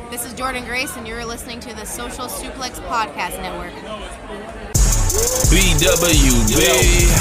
This is Jordan Grace, and you're listening to the Social Suplex Podcast Network. BWB,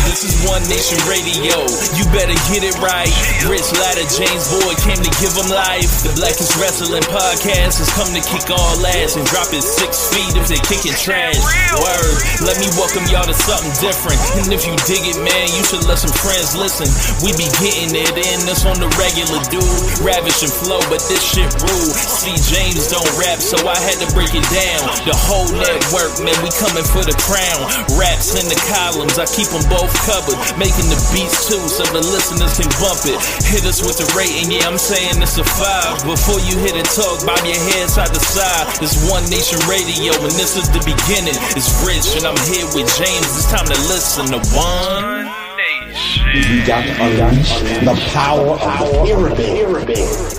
this is One Nation Radio. You better get it right. Rich Latta, James Boyd came to give them life. The Blackest Wrestling Podcast has come to kick all ass and drop it 6 feet if they kicking trash. Word, let me welcome y'all to something different. And if you dig it, man, you should let some friends listen. We be getting it in, this on the regular dude. Ravish and flow, but this shit rude. See, James don't rap, so I had to break it down. The whole network, man, we coming for the crown. Raps in the columns, I keep them both covered. Making the beats too, so the listeners can bump it. Hit us with the rating, yeah, I'm saying it's a 5. Before you hit it, talk, bob your head side to side. This One Nation Radio, and this is the beginning. It's Rich, and I'm here with James. It's time to listen to One Nation. We got to unleash the power of the pyramid.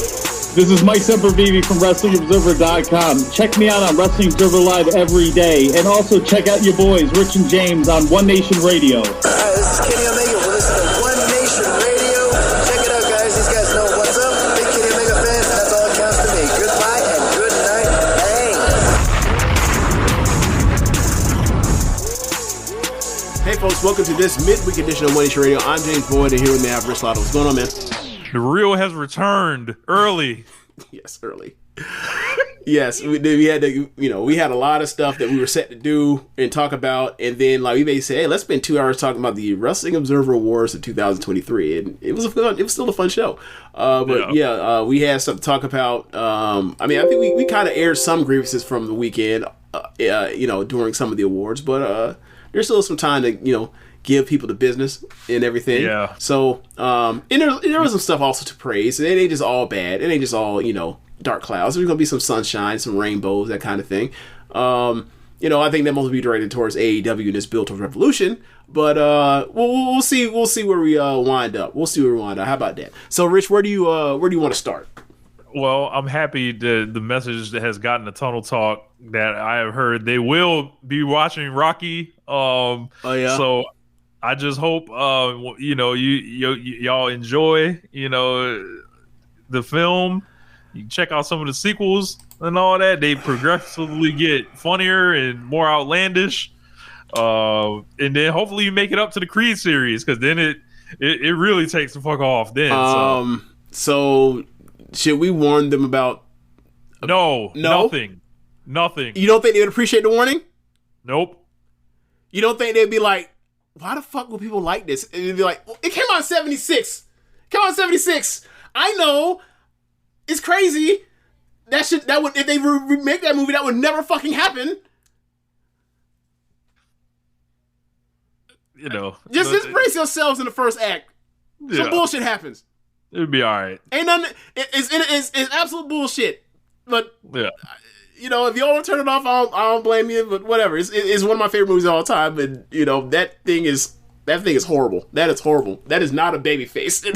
This is Mike Sempervive from WrestlingObserver.com. Check me out on Wrestling Observer Live every day. And also check out your boys, Rich and James, on One Nation Radio. This is Kenny Omega. We're listening to One Nation Radio. Check it out, guys. These guys know what's up. Big Kenny Omega fans, and that's all that counts to me. Goodbye and good night. Bang. Hey, folks. Welcome to this midweek edition of One Nation Radio. I'm James Boyd, and here with me I have Rich Latta. What's going on, man? The real has returned early. Yes, early. Yes, we had to, we had a lot of stuff that we were set to do and talk about, and then like we may say, hey, let's spend 2 hours talking about the Wrestling Observer Awards of 2023, and it was still a fun show. We had something to talk about. I think we kind of aired some grievances from the weekend, during some of the awards, but there's still some time to give people the business and everything. Yeah. So, and there was some stuff also to praise. It ain't just all bad. It ain't just all, dark clouds. There's going to be some sunshine, some rainbows, that kind of thing. I think that mostly be directed towards AEW and this build towards Revolution. But we'll see where we wind up. We'll see where we wind up. How about that? So, Rich, where do you want to start? Well, I'm happy the message that has gotten the tunnel talk that I have heard. They will be watching Rocky. So I just hope y'all enjoy the film. You can check out some of the sequels and all that. They progressively get funnier and more outlandish, and then hopefully you make it up to the Creed series, because then it really takes the fuck off. Then so should we warn them about? No, nothing. You don't think they would appreciate the warning? Nope. You don't think they'd be like, why the fuck would people like this? And it'd be like, it came out in 76. I know. It's crazy. That would, if they remake that movie, that would never fucking happen. Just brace yourselves in the first act. Yeah. Some bullshit happens. It'd be all right. Ain't nothing. It's absolute bullshit. But yeah. If y'all want to turn it off, I don't blame you. But whatever. It's one of my favorite movies of all time. And that thing is horrible. That is horrible. That is not a baby face. That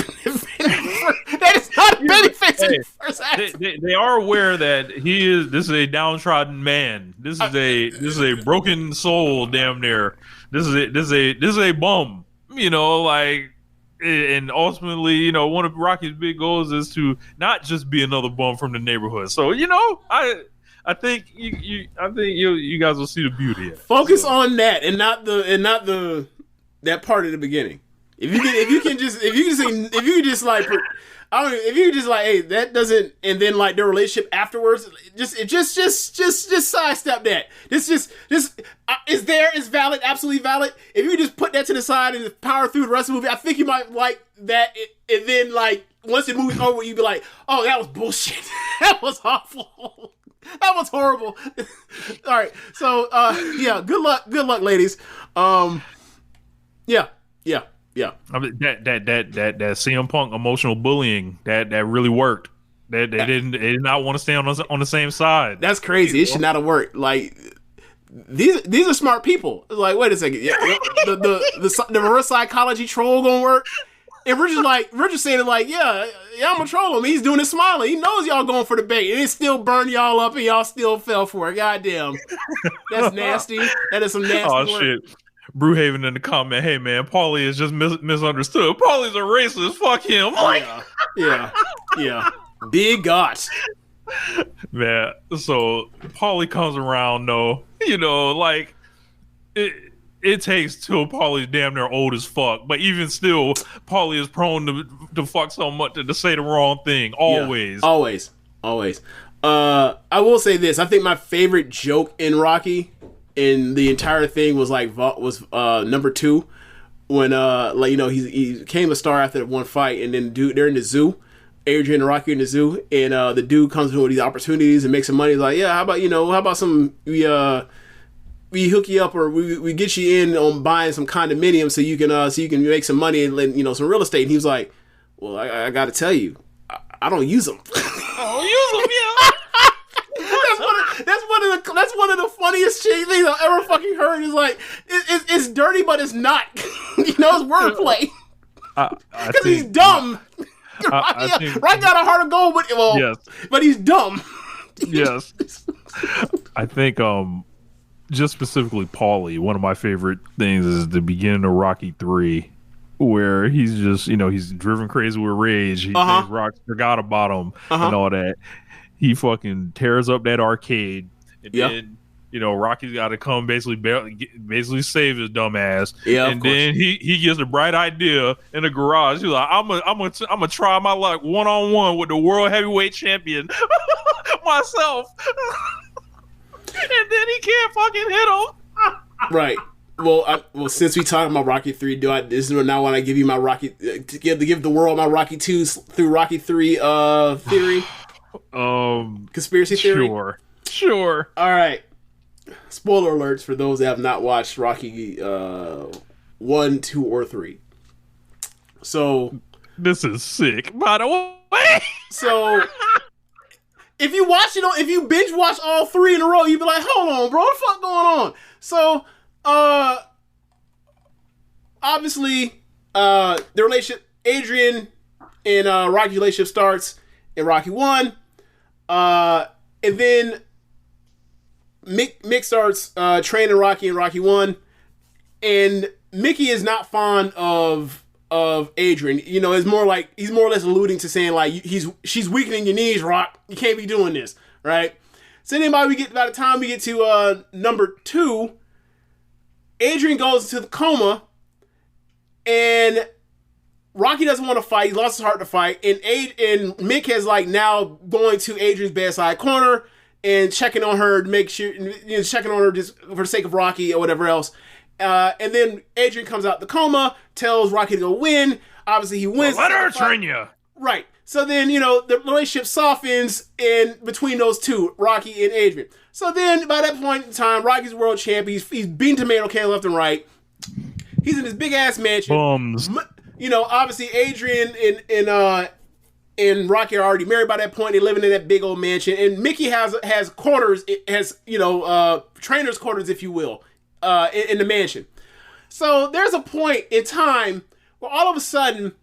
is not a baby face in the first act. They are aware that this is a downtrodden man. This is a broken soul, damn near. This is a bum. And ultimately, one of Rocky's big goals is to not just be another bum from the neighborhood. So, I think you guys will see the beauty of it. Focus on that and not the that part at the beginning. If you can just hey, that doesn't, and then like their relationship afterwards, just sidestep that. This is valid, absolutely valid. If you just put that to the side and power through the rest of the movie, I think you might like that. And then like once the movie's over, you'd be like, oh, that was bullshit. That was awful. That was horrible. All right, so good luck, ladies. Yeah. I mean, that CM Punk emotional bullying that really worked. They did not want to stay on the same side. That's crazy. It should not have worked. Like these are smart people. Like, wait a second. Yeah, the reverse psychology troll gonna work. And Richard's saying it like, yeah, I'm gonna troll him. He's doing it smiling. He knows y'all going for the bait, and it still burned y'all up, and y'all still fell for it. Goddamn, that's nasty. That is some nasty work. Shit. Brewhaven in the comment, hey man, Paulie is just misunderstood. Paulie's a racist. Fuck him. Yeah. Big gots. Man, so Paulie comes around, like it takes till Paulie's damn near old as fuck. But even still, Paulie is prone to fuck so much to say the wrong thing. Always. Yeah, always. I will say this. I think my favorite joke in Rocky in the entire thing was number 2. When he became a star after one fight, and then they're in the zoo. Adrian and Rocky in the zoo, and the dude comes in with these opportunities and makes some money. He's like, yeah, how about some we hook you up, or we get you in on buying some condominiums so you can make some money and some real estate. And he was like, well, I got to tell you, I don't use them. Yeah. That's one of the funniest things I've ever fucking heard. Is like it's dirty, but it's not. It's wordplay. Because he's dumb. Right got a heart of gold, but he's dumb. Yes. I think just specifically Paulie, one of my favorite things is the beginning of Rocky 3, where he's just he's driven crazy with rage. He thinks Rock forgot about him and all that. He fucking tears up that arcade, and then Rocky's got to come basically save his dumb ass. Yeah, and then he gets a bright idea in the garage. He's like, I'm gonna try my luck 1-on-1 with the world heavyweight champion myself, and then he can't fucking hit him. Right. Well, since we talking about Rocky 3, this is now when I give you my Rocky to give the world my Rocky 2 through Rocky 3 theory. Conspiracy theory. Sure. All right. Spoiler alerts for those that have not watched Rocky 1, 2, or 3. So this is sick, by the way. So if you binge watch all 3 in a row, you'd be like, hold on, bro, what the fuck going on? So obviously the relationship, Adrian and Rocky's relationship starts in Rocky 1. And then Mick starts training Rocky in Rocky 1, and Mickey is not fond of Adrian. It's more like he's more or less alluding to saying like she's weakening your knees, Rock. You can't be doing this, right? So then by the time we get to number 2, Adrian goes into the coma, and Rocky doesn't want to fight. He lost his heart to fight, and Mick has now going to Adrian's bedside corner and checking on her to make sure, checking on her just for the sake of Rocky or whatever else. And then Adrian comes out the coma, tells Rocky to go win. Obviously, he wins. Let her train you. Right. So then, the relationship softens in between those two, Rocky and Adrian. So then, by that point in time, Rocky's world champ. He's beating tomato cans left and right. He's in this big ass mansion. Bums. Obviously, Adrian and Rocky are already married by that point. They're living in that big old mansion, and Mickey has quarters. It has trainers' quarters, if you will, in the mansion. So there's a point in time where all of a sudden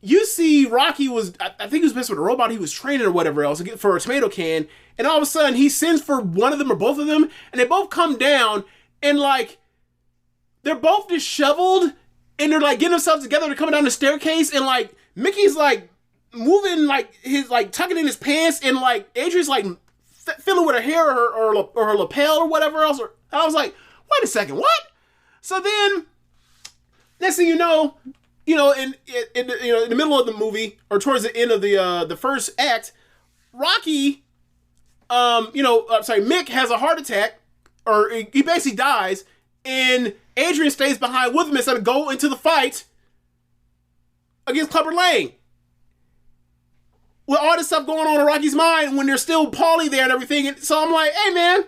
you see Rocky I think he was messing with a robot he was training or whatever else for a tomato can, and all of a sudden he sends for one of them or both of them, and they both come down, and they're both disheveled, and they're getting themselves together. They're coming down the staircase, and Mickey's moving his tucking in his pants, and Adrian's fiddling with her hair or her lapel or whatever else. I was like, wait a second, what? So then, next thing you know, in the middle of the movie or towards the end of the first act, Rocky, Mick has a heart attack, or he basically dies, and Adrian stays behind with him instead of go into the fight against Clubber Lang. With all this stuff going on in Rocky's mind when there's still Paulie there and everything, and so I'm like, hey man,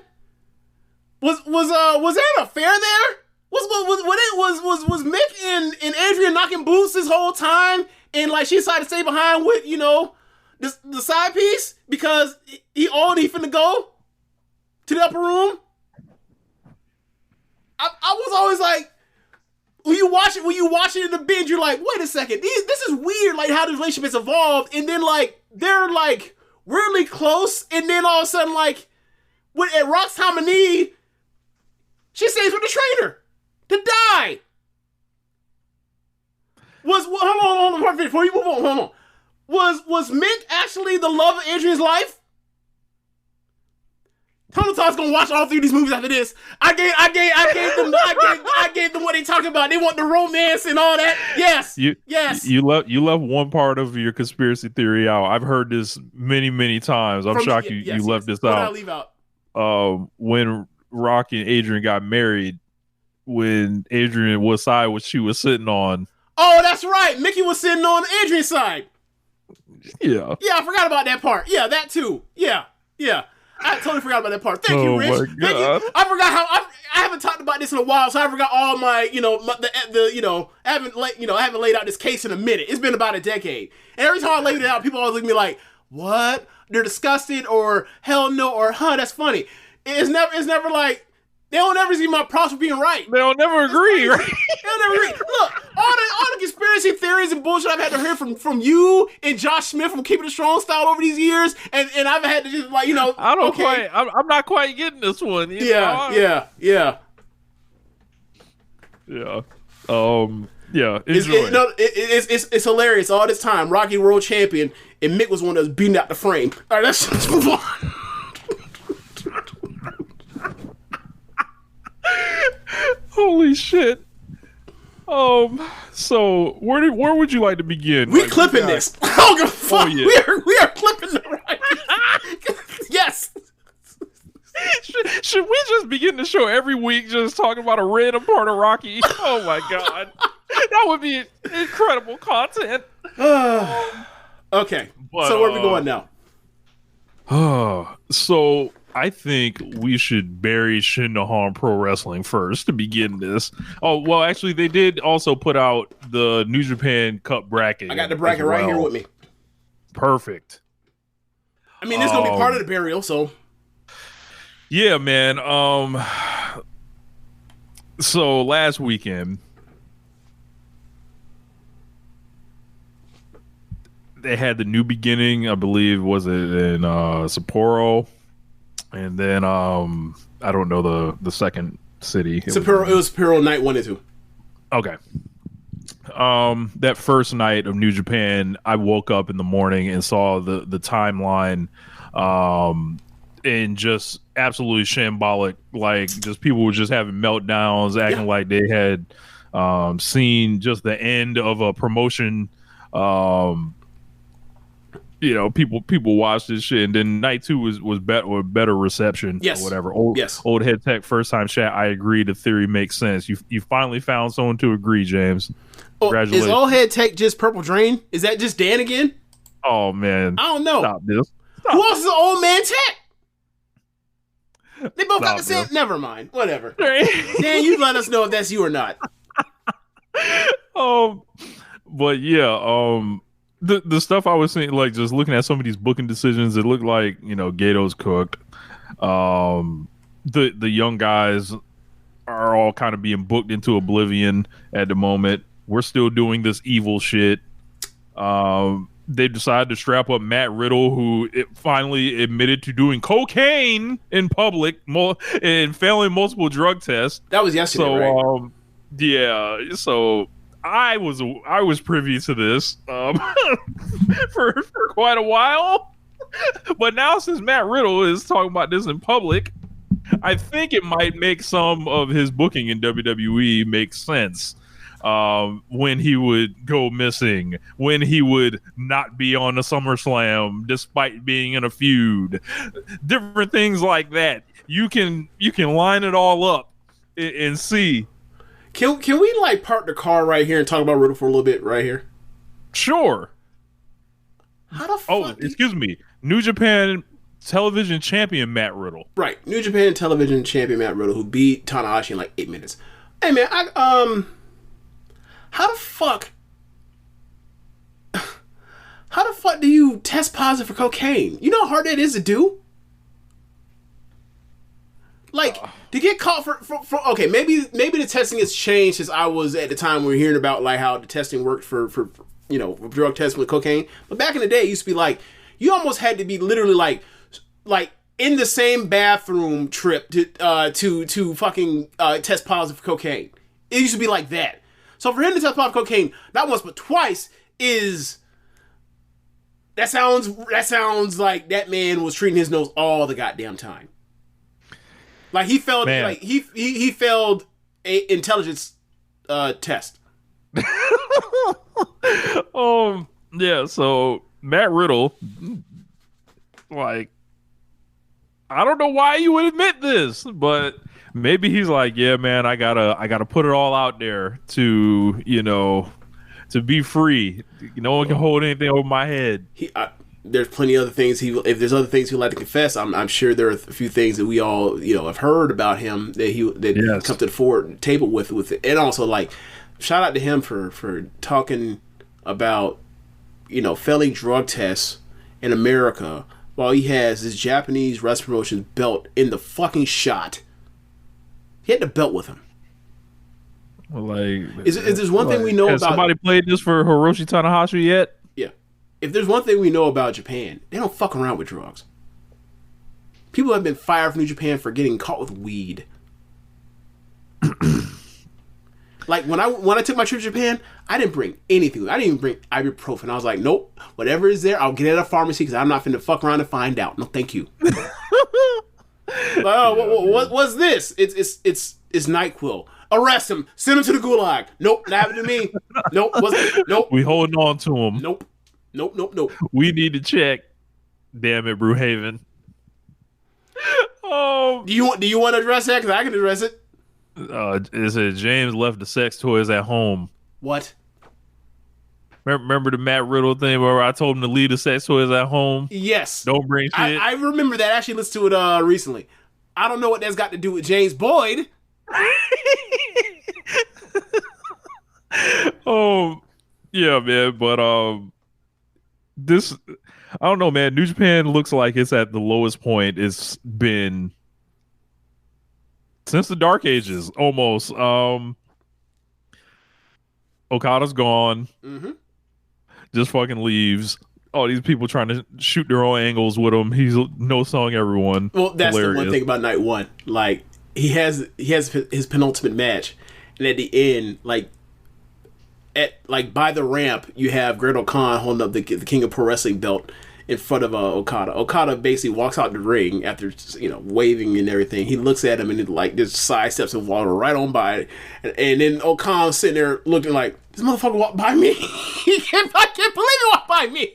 was there an affair there? Was Mick and Adrian knocking boots this whole time, and she decided to stay behind with the side piece because he finna go to the upper room? I was always like, when you watch it in the binge, you're like, wait a second, this is weird, how the relationship has evolved, and then they're weirdly close, and then all of a sudden at Rock's time of need, she stays with the trainer to die. Hold on, before you move on, hold on. Was Mick actually the love of Adrian's life? Tony Todd's gonna watch all 3 of these movies after this. I gave them what they talking about. They want the romance and all that. Yes. You left one part of your conspiracy theory out. I've heard this many times. I'm shocked you left this out. What did I leave out? When Rocky and Adrian got married, when Adrian was side what she was sitting on. Oh, that's right. Mickey was sitting on Adrian's side. Yeah. Yeah, I forgot about that part. Yeah, that too. Yeah. I totally forgot about that part. Thank you, Rich. My God. Thank you. I forgot how I haven't talked about this in a while, so I forgot all my, I haven't laid out this case in a minute. It's been about a decade. And every time I laid it out, people always look at me like, what? They're disgusted or hell no or that's funny. It's never like they don't ever see my props for being right. They'll never agree, right? They'll never agree. Look, all the conspiracy theories and bullshit I've had to hear from you and Josh Smith from Keepin It Strong Style over these years, and I've had to just I'm not quite getting this one. Yeah. Enjoy. It's hilarious. All this time, Rocky world champion, and Mick was one that was beating out the frame. All right, let's move on. Holy shit. So where would you like to begin? We clipping this. I don't give a fuck. Oh, yeah. We are clipping the right. Yes. Should we just begin the show every week just talking about a random part of Rocky? Oh my God. That would be incredible content. Okay. So where are we going now? So I think we should bury Shindahan Pro Wrestling first to begin this. Oh, well, actually, they did also put out the New Japan Cup bracket. I got the bracket right here with me. Perfect. I mean, it's going to be part of the burial, so. Yeah, man. So last weekend, they had the New Beginning, I believe, was it in Sapporo? And then I don't know the second city. It was Sapporo night 1 and 2. Okay. That first night of New Japan, I woke up in the morning and saw the timeline, and just absolutely shambolic. Like, just people were just having meltdowns, acting like they had seen just the end of a promotion. People watched this shit, and then night 2 was better reception, yes, or whatever. Old head tech first time chat. I agree. The theory makes sense. You finally found someone to agree, James. Congratulations. Is old head tech just Purple Drain? Is that just Dan again? Oh man, I don't know. Stop this. Who else is an old man tech? They both got the same. Never mind. Whatever. Dan, you let us know if that's you or not. But yeah, the stuff I was seeing, like, just looking at some of these booking decisions, it looked like, Gato's cooked. The young guys are all kind of being booked into oblivion at the moment. We're still doing this evil shit. They decided to strap up Matt Riddle, who finally admitted to doing cocaine in public and failing multiple drug tests. That was yesterday, right? Yeah. So I was privy to this for quite a while, but now since Matt Riddle is talking about this in public, I think it might make some of his booking in WWE make sense. When he would go missing, when he would not be on the SummerSlam despite being in a feud, different things like that. You can line it all up and see. Can we like park the car right here and talk about Riddle for a little bit right here? Sure. How the fuck? Excuse me. New Japan Television Champion Matt Riddle. Right. New Japan Television Champion Matt Riddle, who beat Tanahashi in like 8 minutes. Hey man, how the fuck do you test positive for cocaine? You know how hard that is to do? Like, to get caught for okay, maybe the testing has changed since I was at the time we were hearing about like how the testing worked for drug testing with cocaine. But back in the day, it used to be like you almost had to be literally like in the same bathroom trip to fucking test positive for cocaine. It used to be like that. So for him to test positive for cocaine not once but twice that sounds like that man was treating his nose all the goddamn time. Like he failed. Man. Like he failed a intelligence test. Yeah. So Matt Riddle, like, I don't know why you would admit this, but maybe he's like, yeah, man, I gotta put it all out there to, to be free. No one can hold anything over my head. There's plenty of other things. If there's other things he'd like to confess, I'm sure there are a few things that we all have heard about him that he come to the table with it. And also, like, shout out to him for talking about failing drug tests in America while he has his Japanese wrestling promotion belt in the fucking shot. He had the belt with him. Like, is there's one thing we know has about? Somebody played this for Hiroshi Tanahashi yet? Yeah. If there's one thing we know about Japan, they don't fuck around with drugs. People have been fired from New Japan for getting caught with weed. Like when I took my trip to Japan, I didn't bring anything. I didn't even bring ibuprofen. I was like, nope, whatever is there, I'll get it at a pharmacy because I'm not finna fuck around and find out. No, thank you. What's this? It's NyQuil. Arrest him. Send him to the gulag. Nope, not happened to me. Nope, wasn't. Nope. We holding on to him. Nope. We need to check. Damn it, Brewhaven. Do you want to address that? Because I can address it. It said James left the sex toys at home. What? Remember the Matt Riddle thing where I told him to leave the sex toys at home? Yes. Don't bring shit. I remember that. I actually listened to it recently. I don't know what that's got to do with James Boyd. Oh, yeah, man. But this, I don't know, man. New Japan looks like it's at the lowest point it's been since the Dark Ages, almost. Okada's gone. Mm-hmm. Just fucking leaves. All these people trying to shoot their own angles with him. He's no-selling everyone. Well, that's Hilarious. the one thing about night one. Like, he has his penultimate match, and at the end, by the ramp, you have Great Khan holding up the King of Pro Wrestling belt in front of Okada. Okada basically walks out the ring after waving and everything. He looks at him and just sidesteps and walks right on by, and then O'Connor's sitting there looking like, this motherfucker walked by me. I can't believe he walked by me.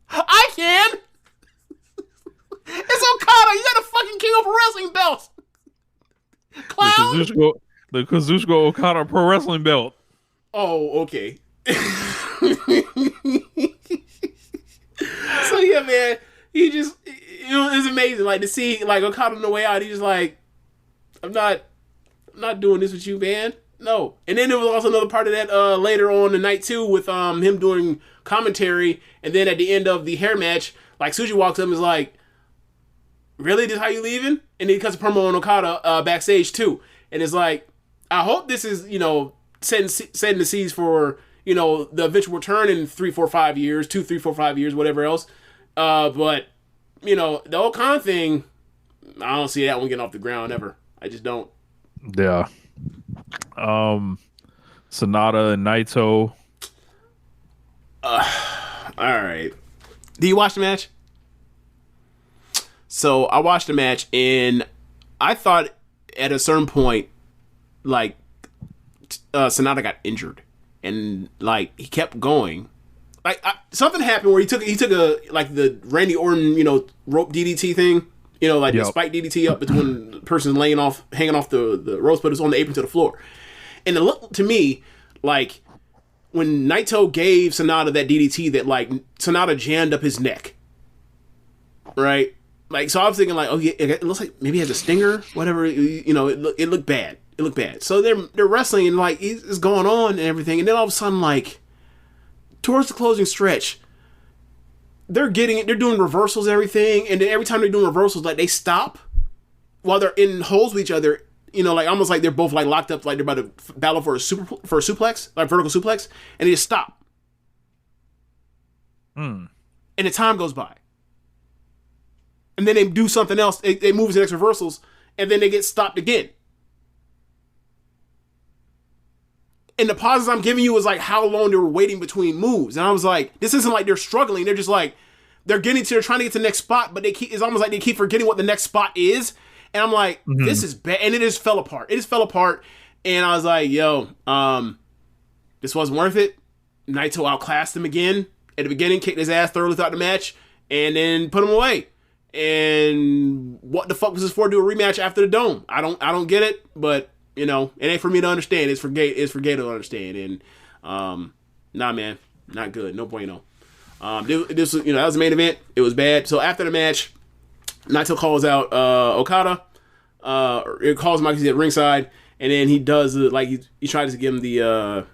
I can. It's Okada. You got a fucking King of Pro Wrestling belt. Clown. The Kazuchika Okada Pro Wrestling belt. Oh, okay. So yeah, man, he just it's amazing. Like to see Okada on the way out, he's just like, I'm not doing this with you, man. No. And then there was also another part of that later on in night 2 with him doing commentary, and then at the end of the hair match, Suji walks up and is like, really, this how you leaving? And then he cuts a promo on Okada backstage too, and it's like, I hope this is setting the seeds for the eventual return in 3, 4, 5 years, 2, 3, 4, 5 years, whatever else. But the whole Khan thing, I don't see that one getting off the ground ever. I just don't. Yeah. Sonata and Naito. All right. Do you watch the match? So I watched the match, and I thought at a certain point, Sonata got injured, and he kept going. Something happened where he took a the Randy Orton rope DDT thing, the spike DDT up between the person hanging off the ropes, but it's on the apron to the floor. And it looked to me like when Naito gave Sonata that DDT that Sonata jammed up his neck, right? So I was thinking oh yeah, it looks like maybe he has a stinger, whatever. It looked bad. It looked bad. So they're wrestling and it's going on and everything, and then all of a sudden towards the closing stretch, they're doing reversals and everything, and then every time they're doing reversals, they stop while they're in holes with each other, almost like they're both locked up, they're about to battle for a suplex, vertical suplex, and they just stop. And the time goes by. And then they do something else, they move to the next reversals, and then they get stopped again. And the pauses I'm giving you is how long they were waiting between moves. And I was like, this isn't like they're struggling. They're just they're trying to get to the next spot, but it's almost like they keep forgetting what the next spot is. And I'm like, this is bad. And it just fell apart. It just fell apart. And I was like, yo, this wasn't worth it. Naito outclassed him again at the beginning, kicked his ass thoroughly throughout the match, and then put him away. And what the fuck was this for? Do a rematch after the Dome? I don't get it, but you know, it ain't for me to understand. It's for Gator to understand. And nah, man, not good. No bueno. This was, you know, that was the main event. It was bad. So after the match, Naito calls out Okada. It calls him out because he's at ringside, and then he does like he tries to give him the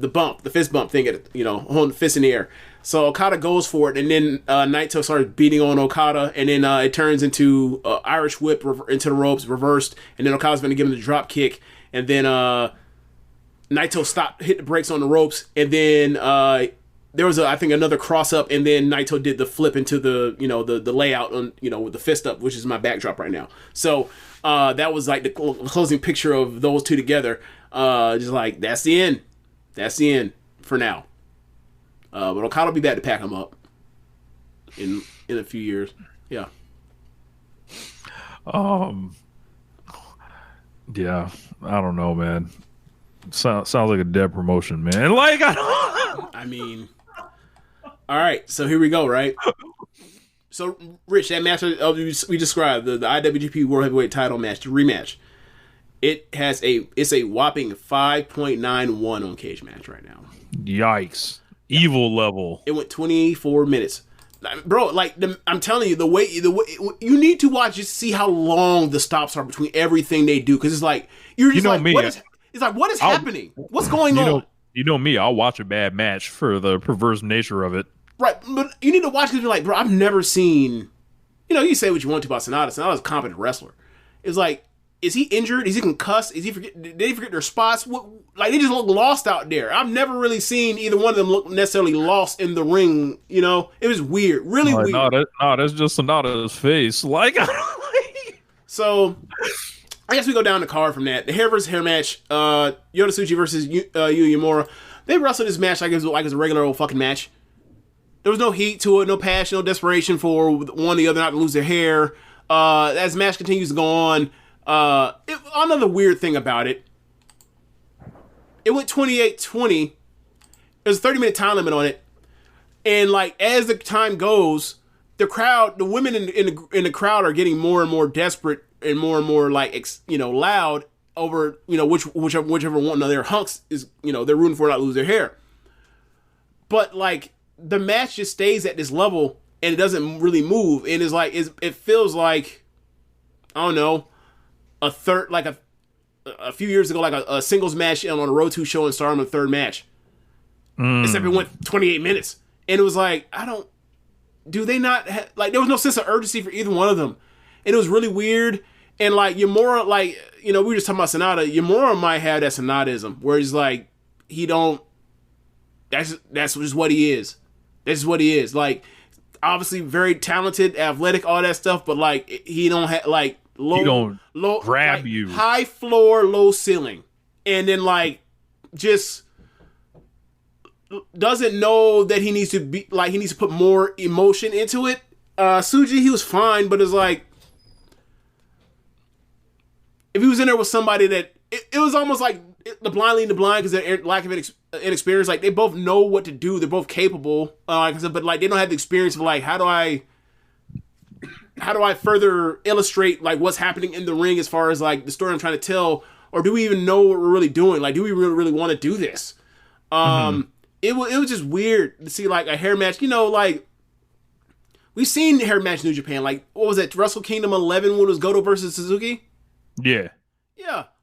bump, the fist bump thing, you know, holding the fist in the air. So Okada goes for it, and then Naito starts beating on Okada, and then it turns into Irish whip into the ropes, reversed, and then Okada's going to give him the drop kick, and then Naito hit the brakes on the ropes, and then there was I think another cross up, and then Naito did the flip into the, you know, the layout on, you know, with the fist up, which is my backdrop right now. So that was like the closing picture of those two together. Just like that's the end. That's the end for now. But Okada will be back to pack him up in a few years. Yeah. Yeah. I don't know, man. Sounds like a dead promotion, man. Like, I mean, all right. So here we go, right? So, Rich, that match we described, the IWGP World Heavyweight Title match, the rematch. It's a whopping 5.91 on Cage Match right now. Yikes. Evil level. It went 24 minutes. Bro, like, I'm telling you, the way you need to watch just to see how long the stops are between everything they do, because it's like, you're just, you know, like, me, what is happening? What's going on? You know me, I'll watch a bad match for the perverse nature of it. Right, but you need to watch because you're like, bro, I've never seen, you know, you say what you want to about Sonata. Sonata's a competent wrestler. It's like, is he injured? Is he concussed? Did they forget their spots? Like, they just look lost out there. I've never really seen either one of them look necessarily lost in the ring. You know, it was weird, really weird. No, that's just Sonata's face. Like, so I guess we go down the card from that. The hair versus hair match. Yota Tsuji versus Yu Uemura. They wrestled this match like it was a regular old fucking match. There was no heat to it, no passion, no desperation for one or the other not to lose their hair. As the match continues to go on. Another weird thing about it, it went 28-20. There's a 30-minute time limit on it, and like as the time goes, the women in the crowd are getting more and more desperate and more like loud over, you know, whichever one of their hunks is, you know, they're rooting for not to lose their hair. But like the match just stays at this level and it doesn't really move, and it's like it feels like, I don't know, a few years ago, like a singles match on a Road 2 show and started on the third match. Except it went 28 minutes. And it was like, do they not like, there was no sense of urgency for either one of them. And it was really weird. And like, Uemura, like, you know, we were just talking about Sonata. Uemura might have that Sonatism where he's like, that's just what he is. That's just what he is. Like, obviously very talented, athletic, all that stuff, but like, he don't have, like, low, grab like, you. High floor, low ceiling. And then like just doesn't know that he needs to put more emotion into it. Tsuji, he was fine, but it's like if he was in there with somebody that it was almost like the blind leading the blind because of their lack of inexperience. Like they both know what to do, they're both capable, like I said, but like they don't have the experience of like how do I further illustrate like what's happening in the ring as far as like the story I'm trying to tell, or do we even know what we're really doing? Like, do we really want to do this? It was just weird to see like a hair match. You know, like we've seen hair match in New Japan. Like what was it, Wrestle Kingdom 11 when it was Goto versus Suzuki? Yeah,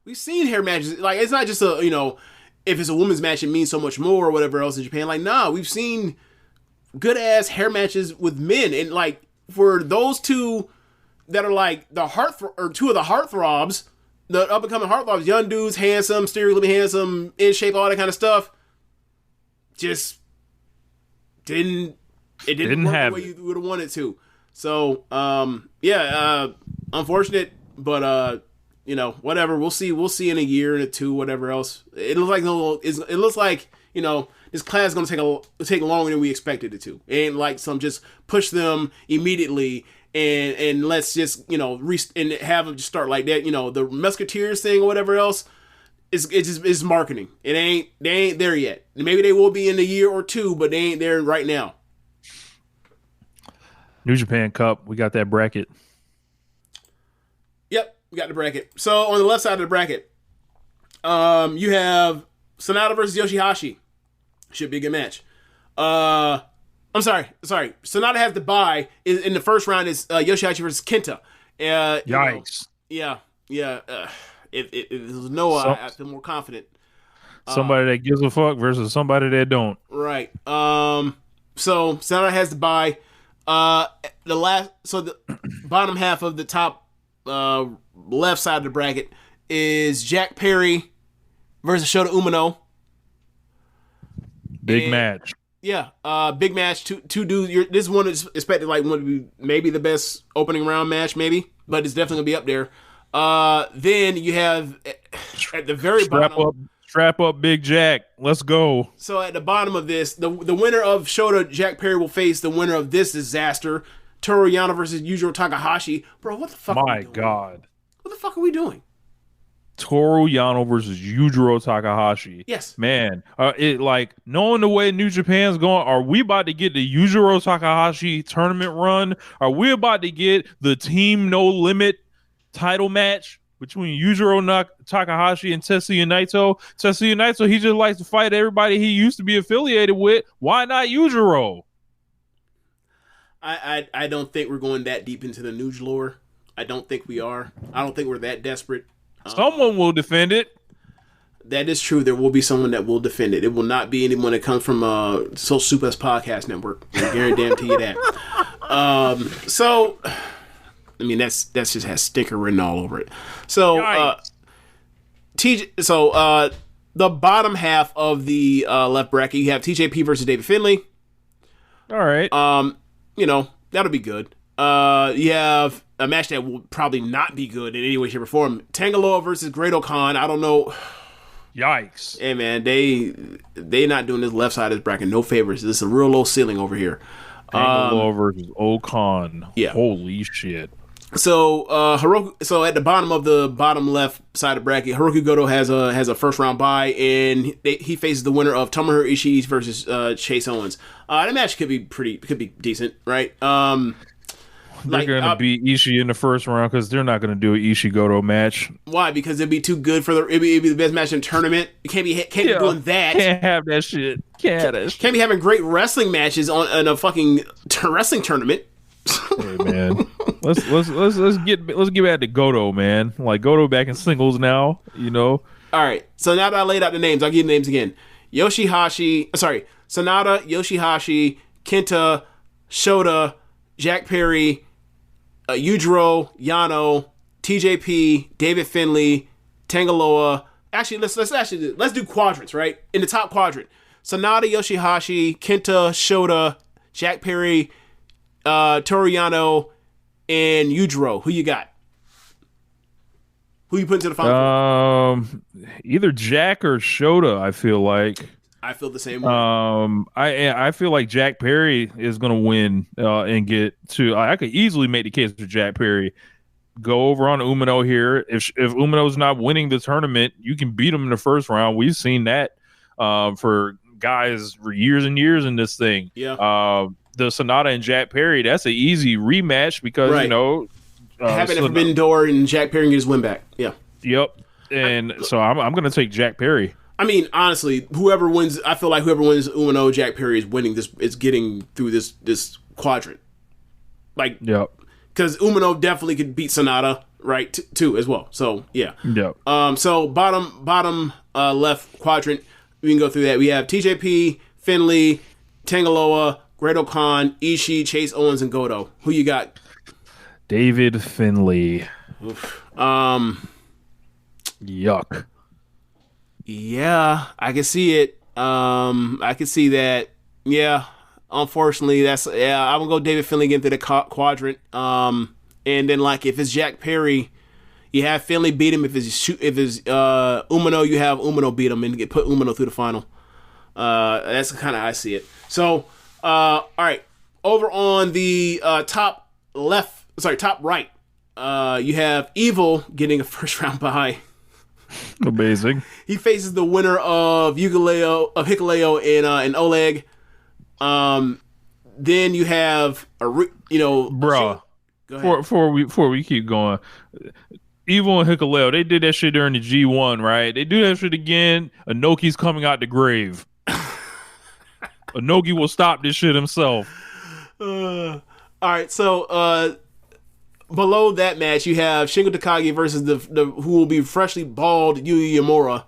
we've seen hair matches. Like it's not just a, you know, if it's a women's match it means so much more or whatever else in Japan. Like nah, we've seen good ass hair matches with men, and like. For those two that are like two of the heartthrobs, the up and coming heartthrobs, young dudes, handsome, stereotypically handsome, in shape, all that kind of stuff, just didn't work the way you would have wanted to. So unfortunate, but you know, whatever. We'll see in a year and a two, whatever else. It looks like you know. This class is going to take longer than we expected it to. And like some just push them immediately and let's just and have them just start like that. The Musketeers thing or whatever else. It's marketing. They ain't there yet. Maybe they will be in a year or two, but they ain't there right now. New Japan Cup, we got that bracket. Yep, we got the bracket. So on the left side of the bracket, you have Sonata versus Yoshihashi. Should be a good match. I'm sorry. Sonata has the bye. In the first round is Yoshihashi versus Kenta. Yikes. Yeah. If there's Noah, I feel more confident. Somebody that gives a fuck versus somebody that don't. Right. So Sonata has the bye. The bottom half of the top left side of the bracket is Jack Perry versus Shota Umino. Big match. Yeah, big match. Two dudes. This one is expected one to be maybe the best opening round match, maybe, but it's definitely gonna be up there. Then you have at the very bottom. Strap up, Big Jack. Let's go. So at the bottom of this, the winner of Shota Jack Perry will face the winner of this disaster, Toru Yano versus Yujiro Takahashi. Bro, what the fuck? My God. What the fuck are we doing? Toru Yano versus Yujiro Takahashi. Yes. Man, knowing the way New Japan's going, are we about to get the Yujiro Takahashi tournament run? Are we about to get the Team No Limit title match between Yujiro Takahashi and Tetsuya Naito? Tetsuya Naito, he just likes to fight everybody he used to be affiliated with. Why not Yujiro? I don't think we're going that deep into the Nuge lore. I don't think we are. I don't think we're that desperate. Someone will defend it. That is true. There will be someone that will defend it. It will not be anyone that comes from Social Suplex Podcast Network. I guarantee you that. So, I mean, that's just has sticker written all over it. So, the bottom half of the left bracket, you have TJP versus David Finlay. All right. That'll be good. You have a match that will probably not be good in any way, shape, or form. Tangaloa versus Great Khan. I don't know. Yikes. Hey, man, they not doing this left side of this bracket. No favors. This is a real low ceiling over here. Tangaloa versus Khan. Yeah. Holy shit. So Hiroki. So at the bottom of the bottom left side of the bracket, Hiroki Goto has a first round bye, and he faces the winner of Tomohiro Ishii versus Chase Owens. That match could be decent, right? They're going to beat Ishii in the first round because they're not going to do an Ishii Goto match. Why? Because it'd be too good for it'd be the best match in the tournament. You can't be doing that. Can't have that shit. Can't be having great wrestling matches in a fucking wrestling tournament. Hey man, let's get back to Goto, man. Like Goto back in singles now, All right. So now that I laid out the names, I'll give you the names again. Sonata, Yoshihashi, Kenta, Shota, Jack Perry, Yujiro, Yano, TJP, David Finlay, Tangaloa. Actually, let's do quadrants, right? In the top quadrant, Sonata, Yoshihashi, Kenta, Shota, Jack Perry, Toru Yano, and Yujiro. Who you got? Who you putting to the final? Either Jack or Shota. I feel like. I feel the same way. I feel like Jack Perry is going to win and get to. I could easily make the case for Jack Perry. Go over on Umino here. If Umino's not winning the tournament, you can beat him in the first round. We've seen that for guys for years and years in this thing. Yeah. The Sonata and Jack Perry, that's an easy rematch because having a forbidden door and Jack Perry get his win back. Yeah. Yep. And so I'm going to take Jack Perry. I mean, honestly, whoever wins, I feel like whoever wins Umino, Jack Perry is winning this. Is getting through this quadrant. Like, yep. Because Umino definitely could beat Sonata, right? Too as well. So yeah. Yep. So bottom left quadrant, we can go through that. We have TJP, Finlay, Tangaloa, Great Khan, Ishii, Chase Owens, and Goto. Who you got? David Finlay. Oof. Yuck. Yeah, I can see it. I can see that. Yeah, unfortunately, I'm gonna go David Finlay into the quadrant. And then if it's Jack Perry, you have Finlay beat him. If it's Umino, you have Umino beat him and put Umino through the final. That's kind of how I see it. So, all right, over on the top left sorry, top right. You have Evil getting a first round bye. Amazing. He faces the winner of Hikuleo and Oleg. Then you have bruh. Before we keep going, Evil and Hikuleo, they did that shit during the G1, right? They do that shit again. Inoki's coming out the grave. Inoki will stop this shit himself. All right, so below that match, you have Shingo Takagi versus the who will be freshly bald Yuya Uemura.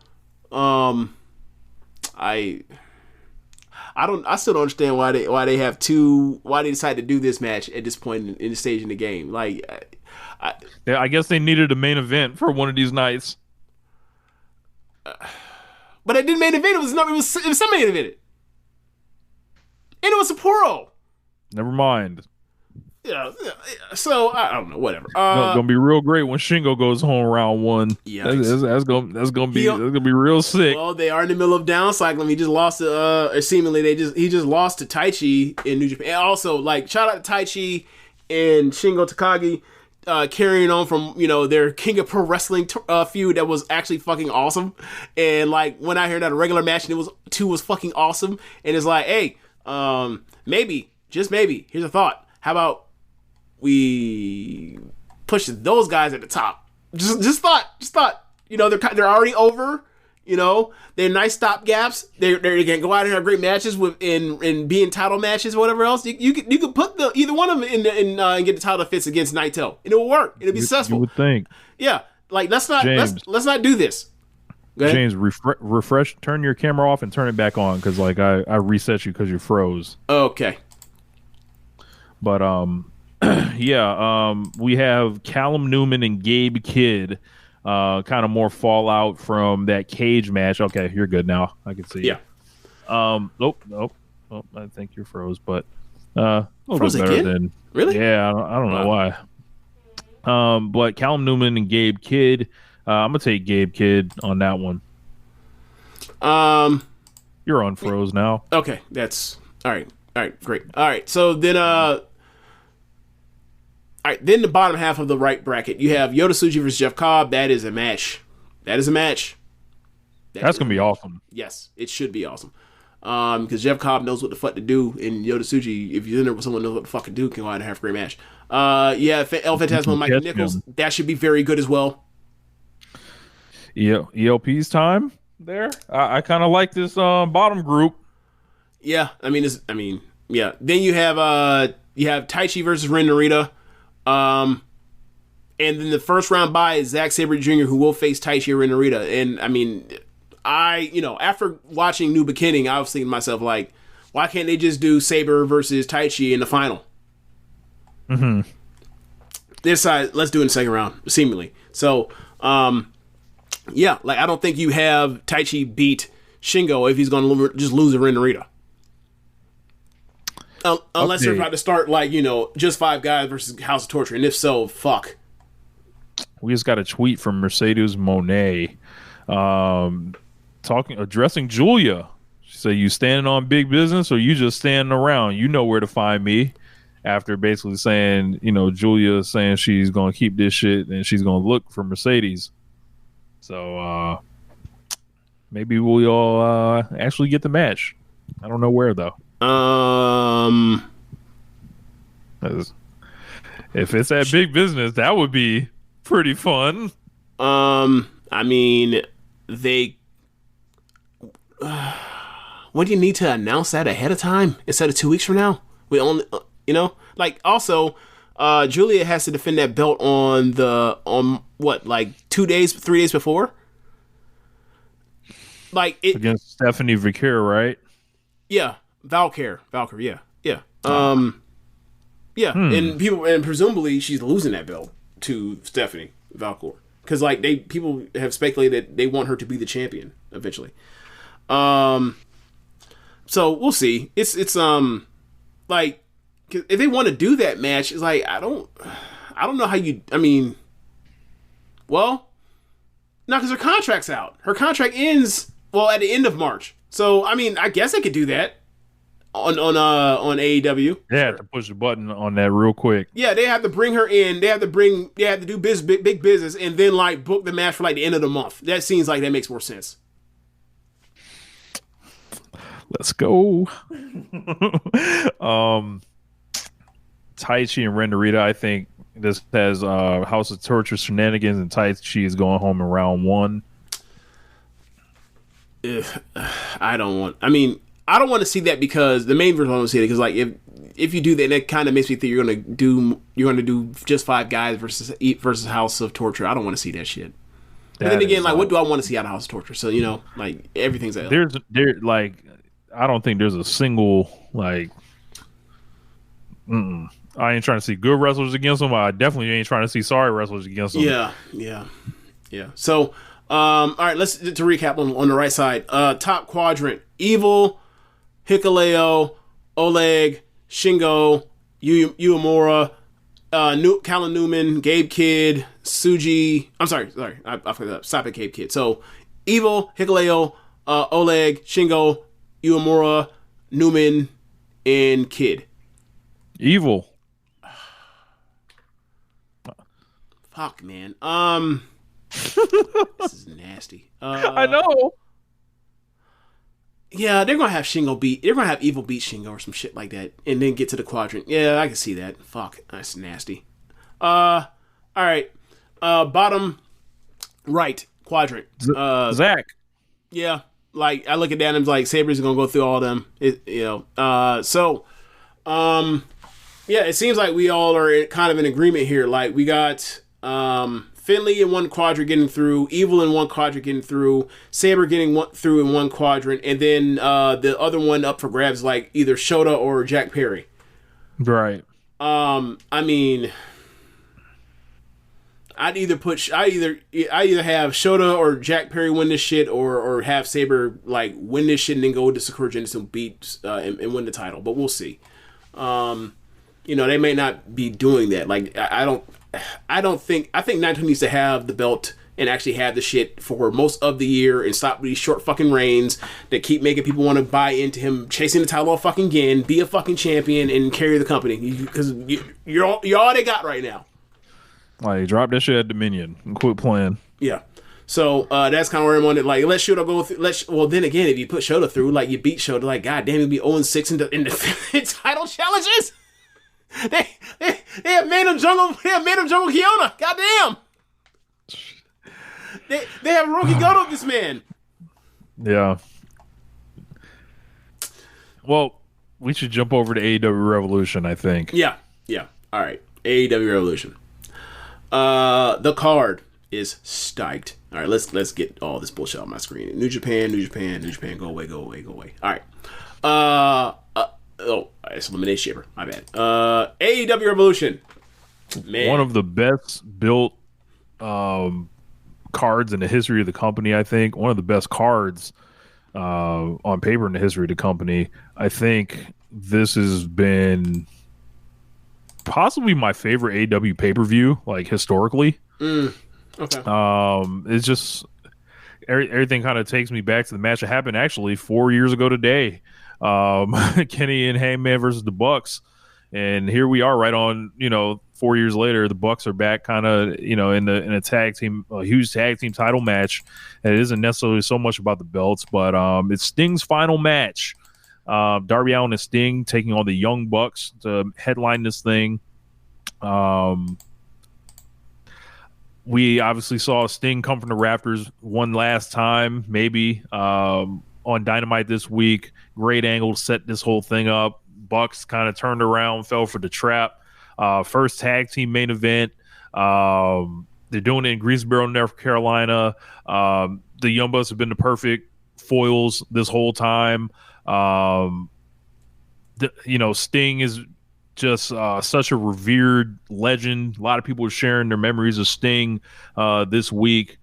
I still don't understand why they have why they decided to do this match at this point in the stage in the game. Like, I guess they needed a main event for one of these nights. But it didn't main event. It was some main event. And it was Sapporo. Never mind. Yeah, so I don't know. Whatever. Gonna be real great when Shingo goes home round one. Yeah, that's gonna be real sick. Well, they are in the middle of down cycling. He just lost to he just lost to Taichi in New Japan. And also, like, shout out to Taichi and Shingo Takagi carrying on from their King of Pro Wrestling feud that was actually fucking awesome. And like when I heard that a regular match and it was fucking awesome. And it's like, hey, maybe, just maybe, here's a thought. How about we push those guys at the top? Just thought. They're already over. They're nice stop gaps. They can go out and have great matches and be in title matches or whatever else. You could put either one of them in and get the title fits against Naito, and it will work. It'll be successful. You would think. Yeah, like let's not do this. James, refresh, turn your camera off and turn it back on because like I reset you because you froze. Okay. But we have Callum Newman and Gabe Kidd, kind of more fallout from that cage match. Okay, you're good now. I can see. Yeah. Nope. I think you're froze, but a little bit better again? than Really. Yeah, I don't know why. But Callum Newman and Gabe Kidd. I'm gonna take Gabe Kidd on that one. You're unfroze now. Okay, that's all right. All right, great. All right, so then then the bottom half of the right bracket, you have Yota Tsuji versus Jeff Cobb. That is a match. That's That's gonna be awesome. Yes, it should be awesome. Because Jeff Cobb knows what the fuck to do, and Yota Tsuji, if you're in there with someone who knows what the fuck to do, can go out and have a great match. El Phantasmo and Mikey Nichols. That should be very good as well. Yeah, ELP's time there. I kind of like this bottom group. Yeah, yeah. Then you have Taichi versus Ren Narita. And then the first round bye is Zack Sabre Jr., who will face Taichi or Ren Narita. And after watching New Beginning, I was thinking to myself, like, why can't they just do Sabre versus Taichi in the final? Mm-hmm. This side, let's do it in the second round, seemingly. So, yeah, like, I don't think you have Taichi beat Shingo if he's going to just lose to Ren Narita. Unless they're about to start, like, just 5 guys versus House of Torture. And if so, fuck. We just got a tweet from Mercedes Monet addressing Julia. She said, you standing on big business or you just standing around? You know where to find me. After basically saying, Julia saying she's going to keep this shit and she's going to look for Mercedes. So maybe we'll all actually get the match. I don't know where, though. If it's at big business, that would be pretty fun. They what do you need to announce that ahead of time instead of 2 weeks from now? We only also Julia has to defend that belt on what, like 3 days before, like it against Stephanie Vaquer, right? Yeah, Valkyrie, yeah. And presumably she's losing that belt to Stephanie Valkyrie because like people have speculated that they want her to be the champion eventually. So we'll see. It's like if they want to do that match, it's like I don't know how you. Well, no, because her contract's out. Her contract ends at the end of March. So I guess they could do that. on AEW. They had to push the button on that real quick. Yeah, they have to bring her in. They have to do big business, and then like book the match for like the end of the month. That seems like that makes more sense. Let's go. Taichi and Ren Narita, I think this has House of Torture shenanigans, and Taichi is going home in round 1. I don't want to see that, because the main reason I want to see it, because like if you do that, that kind of makes me think you're gonna do just 5 guys versus House of Torture. I don't want to see that shit. And then again, like, what do I want to see out of House of Torture? So like everything's out. I don't think there's a single like. I ain't trying to see good wrestlers against them. I definitely ain't trying to see sorry wrestlers against them. Yeah. So, all right, let's to recap on the right side. Top quadrant: Evil, Hikuleo, Oleg, Shingo, Uemura, Callan Newman, Gabe Kidd, Suji. I'm sorry, I forgot that. Stop at Gabe Kidd. So, Evil, Hikuleo, Oleg, Shingo, Uemura, Newman, and Kidd. Evil. Fuck, man. This is nasty. I know. Yeah, they're gonna have Evil beat Shingo or some shit like that, and then get to the quadrant. Yeah, I can see that. Fuck, that's nasty. All right. Bottom right quadrant. Zach. Yeah, like I look at that and I'm like, Saber's gonna go through all of them. Yeah, it seems like we all are kind of in agreement here. Like, we got Finley in one quadrant getting through, Evil in one quadrant getting through, Saber getting through in one quadrant, and then the other one up for grabs, like either Shota or Jack Perry. Right. I mean, I'd either have Shota or Jack Perry win this shit, or have Saber like win this shit and then go to Sakura Genesis and beat and win the title. But we'll see. They may not be doing that. Like, I think Naito needs to have the belt and actually have the shit for most of the year and stop these short fucking reigns that keep making people want to buy into him chasing the title all fucking again, be a fucking champion and carry the company, because you're all they got right now. Like, drop that shit at Dominion and quit playing. Yeah. So that's kind of where I'm on it. Like, let Shota go through. Well, then again, if you put Shota through, like, you beat Shota, like, goddamn, he'd be 0-6 in the title challenges. They have made him jungle. They have made him jungle Kiona. Goddamn. They have Roki Goto this man. Yeah. Well, we should jump over to AEW Revolution, I think. Yeah. All right. AEW Revolution. The card is stiked. All right, let's get all this bullshit on my screen. New Japan, go away. All right. It's Elimination Chamber. My bad. AEW Revolution. Man. One of the best built cards in the history of the company, I think. One of the best cards on paper in the history of the company. I think this has been possibly my favorite AEW pay-per-view, like, historically. Okay. It's just everything kind of takes me back to the match that happened actually 4 years ago today. Kenny and Hangman versus the Bucks, and here we are right on, 4 years later. The Bucks are back kind of, in a tag team, a huge tag team title match. And it isn't necessarily so much about the belts, but it's Sting's final match. Darby Allin and Sting taking on the Young Bucks to headline this thing. We obviously saw Sting come from the rafters one last time, maybe, on Dynamite this week. Great angle to set this whole thing up. Bucks kind of turned around, fell for the trap. First tag team main event. They're doing it in Greensboro, North Carolina. The Young Bucks have been the perfect foils this whole time. Sting is just such a revered legend. A lot of people are sharing their memories of Sting this week.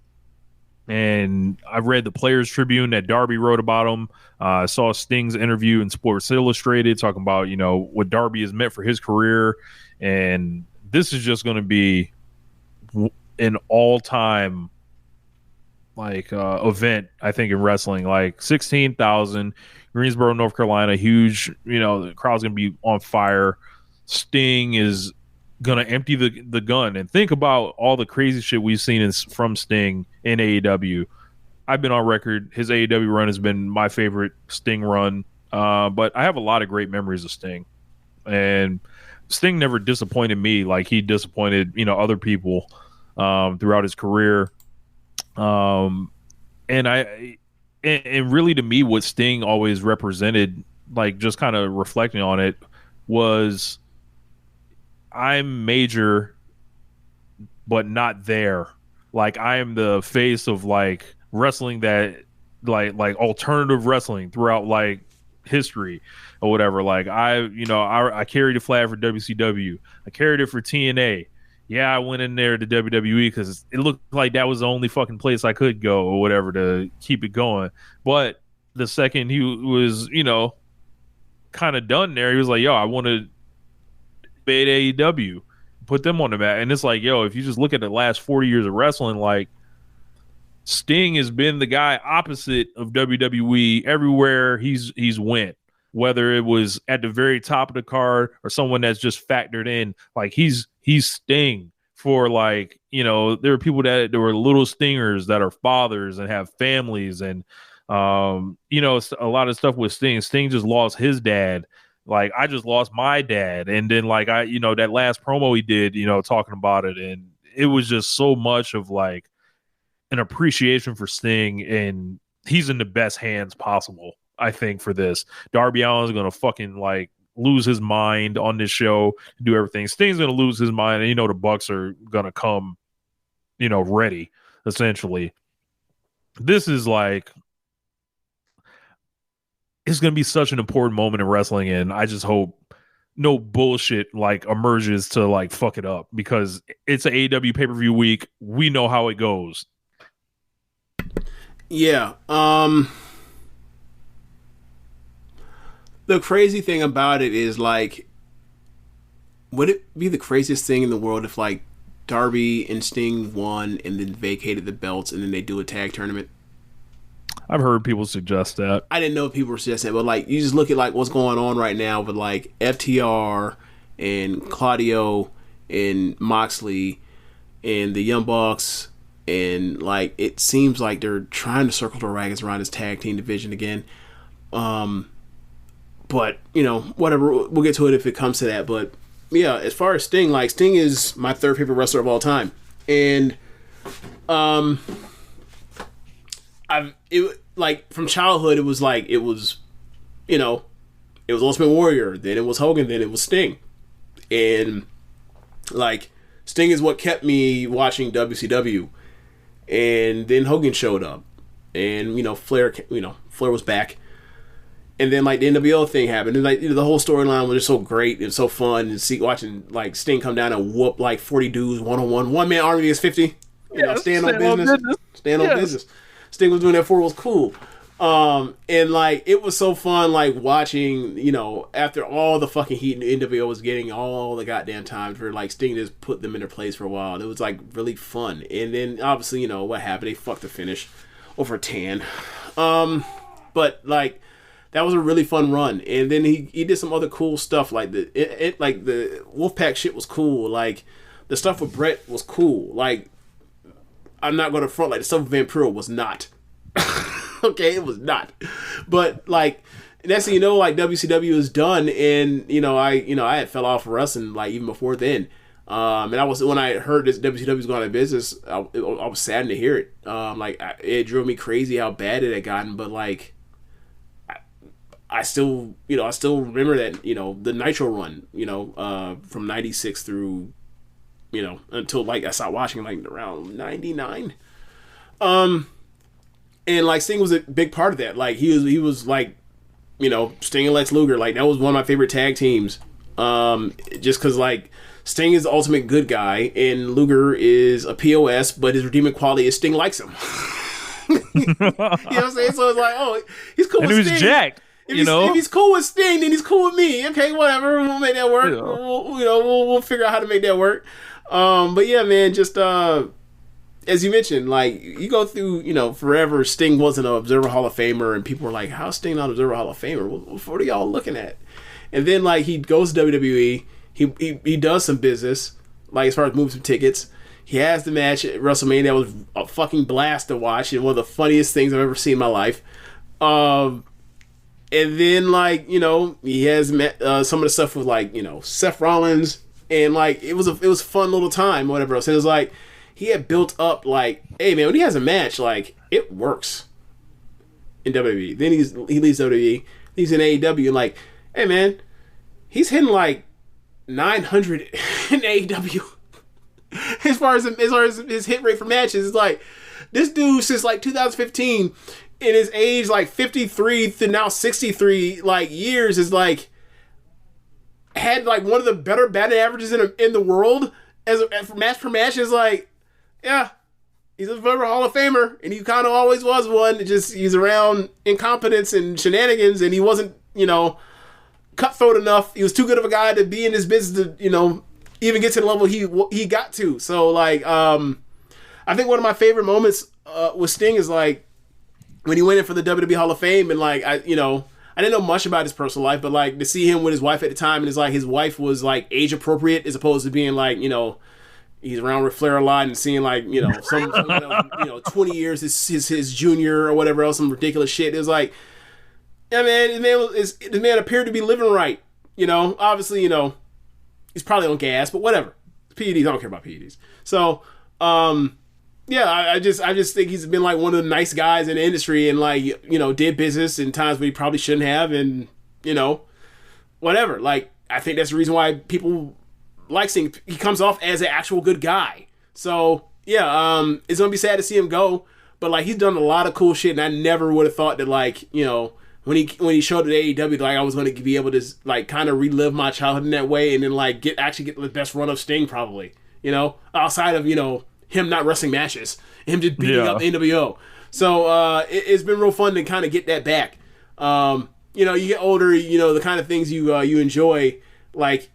And I read the Players Tribune that Darby wrote about him. I saw Sting's interview in Sports Illustrated talking about, what Darby has meant for his career. And this is just going to be an all-time event, I think, in wrestling. Like 16,000, Greensboro, North Carolina, huge. The crowd's gonna be on fire. Sting is gonna empty the gun, and think about all the crazy shit we've seen from Sting in AEW. I've been on record, his AEW run has been my favorite Sting run, but I have a lot of great memories of Sting, and Sting never disappointed me like he disappointed other people throughout his career. And really, to me, what Sting always represented, like just kind of reflecting on it, was I'm major, but not there. Like I am the face of like wrestling that like alternative wrestling throughout like history or whatever. Like I carried a flag for WCW. I carried it for TNA. Yeah, I went in there to WWE because it looked like that was the only fucking place I could go or whatever to keep it going. But the second he was, kind of done there, he was like, yo, I want to be at AEW, put them on the map. And it's like, yo, if you just look at the last 40 years of wrestling, like Sting has been the guy opposite of WWE everywhere he's went, whether it was at the very top of the card or someone that's just factored in. Like he's Sting for like, there are people that were little stingers that are fathers and have families. And, it's a lot of stuff with Sting. Sting just lost his dad. Like I just lost my dad. And then like that last promo he did, talking about it. And it was just so much of like an appreciation for Sting, and he's in the best hands possible, I think, for this. Darby Allin's going to fucking like lose his mind on this show, do everything. Sting's going to lose his mind, and the Bucks are going to come, ready, essentially. This is like, it's going to be such an important moment in wrestling, and I just hope no bullshit like emerges to like fuck it up, because it's an AEW pay-per-view week. We know how it goes. Yeah. The crazy thing about it is, like, would it be the craziest thing in the world if, like, Darby and Sting won and then vacated the belts and then they do a tag tournament? I've heard people suggest that. I didn't know if people were suggesting it, but, like, you just look at, like, what's going on right now with, like, FTR and Claudio and Moxley and the Young Bucks, and, like, it seems like they're trying to circle the wagons around this tag team division again. But, whatever, we'll get to it if it comes to that. But, yeah, as far as Sting, like, Sting is my third favorite wrestler of all time. And, from childhood, it was Ultimate Warrior, then it was Hogan, then it was Sting. And, like, Sting is what kept me watching WCW. And then Hogan showed up. And, Flair was back. And then, like, the NWO thing happened. And, like, the whole storyline was just so great and so fun. And watching, like, Sting come down and whoop, like, 40 dudes one-on-one. One-man army is 50. Stand on business. Stand on business. Sting was doing that for it was cool. And, like, it was so fun, like, watching, after all the fucking heat NWO was getting all the goddamn times for, like, Sting just put them in their place for a while. And it was, like, really fun. And then, obviously, what happened? They fucked the finish over Tan. But, like, that was a really fun run. And then he did some other cool stuff, like the Wolfpack shit was cool. Like, the stuff with Brett was cool. Like, I'm not going to front, like, the stuff with Vampiro was not. Okay, it was not. But, like, next thing you know, like, WCW is done, and, I had fell off wrestling, like, even before then. And when I heard this WCW was going out of business, I was saddened to hear it. It drove me crazy how bad it had gotten, but, like, I still remember that, the Nitro run, from 96 through, until, like, I stopped watching, like, around 99. And, like, Sting was a big part of that. Like, he was like, Sting and Lex Luger. Like, that was one of my favorite tag teams. Just because, like, Sting is the ultimate good guy, and Luger is a POS, but his redeeming quality is Sting likes him. You know what I'm saying? So it's like, oh, he's cool with Sting. And he was jacked. If he's cool with Sting, then he's cool with me. Okay, whatever. We'll make that work. Yeah. We'll figure out how to make that work. But yeah, man, just as you mentioned, like, you go through, forever, Sting wasn't an Observer Hall of Famer, and people were like, how's Sting not an Observer Hall of Famer? What are y'all looking at? And then, like, he goes to WWE, he does some business, like, as far as moving some tickets. He has the match at WrestleMania that was a fucking blast to watch, and one of the funniest things I've ever seen in my life. And then, like, he has met some of the stuff with, like, Seth Rollins, and, like, it was a fun little time, whatever else. And it was like, he had built up, like, hey, man, when he has a match, like, it works in WWE. Then he leaves WWE, he's in AEW, and, like, hey, man, he's hitting, like, 900 in AEW. As far as his hit rate for matches, it's like, this dude, since, like, 2015, in his age, like, 53 to now 63, like, years, is, like, had, like, one of the better batting averages in the world for match per match. Is like, yeah, he's a former Hall of Famer, and he kind of always was one. It just, he's around incompetence and shenanigans, and he wasn't, cutthroat enough. He was too good of a guy to be in this business to, even get to the level he got to. So, like, I think one of my favorite moments with Sting is, like, when he went in for the WWE Hall of Fame, and, like, I didn't know much about his personal life, but, like, to see him with his wife at the time, and it's like his wife was, like, age appropriate as opposed to being, like, he's around Ric Flair a lot and seeing, like, some 20 years his junior or whatever else, some ridiculous shit. It was like, yeah, man, this man appeared to be living right. Obviously, he's probably on gas, but whatever. PEDs, I don't care about PEDs. So, yeah, I just think he's been, like, one of the nice guys in the industry, and, like, did business in times where he probably shouldn't have, and, whatever. Like, I think that's the reason why people like Sting. He comes off as an actual good guy. So, yeah, it's going to be sad to see him go, but, like, he's done a lot of cool shit, and I never would have thought that, like, when he showed at AEW, like, I was going to be able to, like, kind of relive my childhood in that way, and then, like, get the best run of Sting, probably, outside of, him not wrestling matches, him just beating up NWO. So it's been real fun to kind of get that back. You get older, the kind of things you enjoy, like,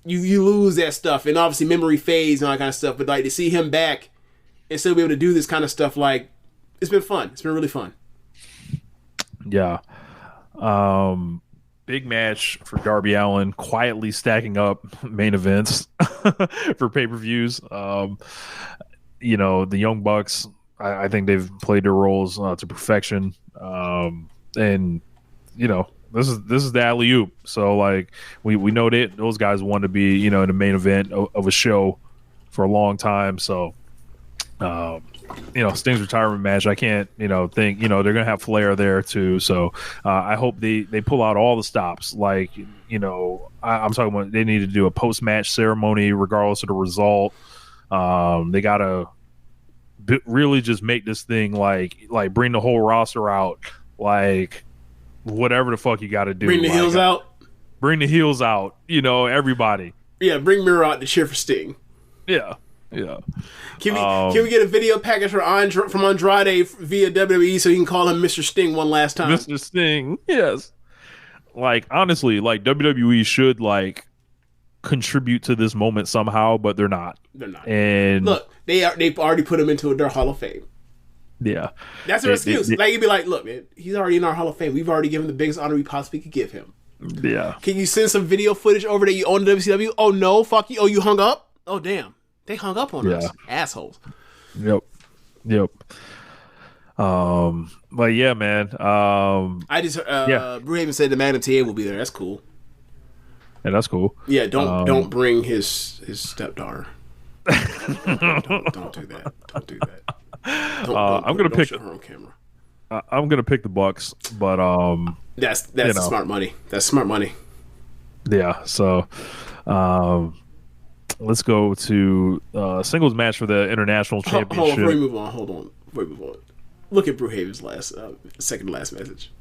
you lose that stuff, and obviously memory fades and all that kind of stuff. But, like, to see him back and still be able to do this kind of stuff, like, it's been fun. It's been really fun. Yeah. Big match for Darby Allin, quietly stacking up main events for pay-per-views. The Young Bucks, I think they've played their roles to perfection. And this is the alley-oop. So, like, we know that those guys want to be, in the main event of a show for a long time. So, Sting's retirement match, I can't, think, they're going to have Flair there too. So I hope they pull out all the stops. Like, I'm talking about, they need to do a post-match ceremony regardless of the result. They got to really just make this thing like bring the whole roster out, like, whatever the fuck you got to do. Bring the heels out. Bring the heels out, everybody. Yeah, bring Miro out to cheer for Sting. Yeah. Yeah. Can we get a video package from Andrade via WWE so he can call him Mr. Sting one last time? Mr. Sting, yes. Like, honestly, like, WWE should, like, contribute to this moment somehow, but they're not. They're not. And look, they've already put him into their Hall of Fame. Yeah. That's their excuse. Like, you'd be like, look, man, he's already in our Hall of Fame. We've already given him the biggest honor we possibly could give him. Yeah. Can you send some video footage over that you own the WCW? Oh, no, fuck you. Oh, you hung up? Oh, damn. They hung up on us. Assholes. Yep. But yeah, man. I just Brew Haven said the Magnum TA will be there. That's cool. Yeah, that's cool. Yeah, don't bring his stepdaughter. Don't do that. Don't do that. I'm gonna pick her on camera. I'm gonna pick the Bucks, but that's smart money. That's smart money. Yeah. So, let's go to singles match for the international championship. Hold on, before we move on. Look at Brew Haven's second to last message.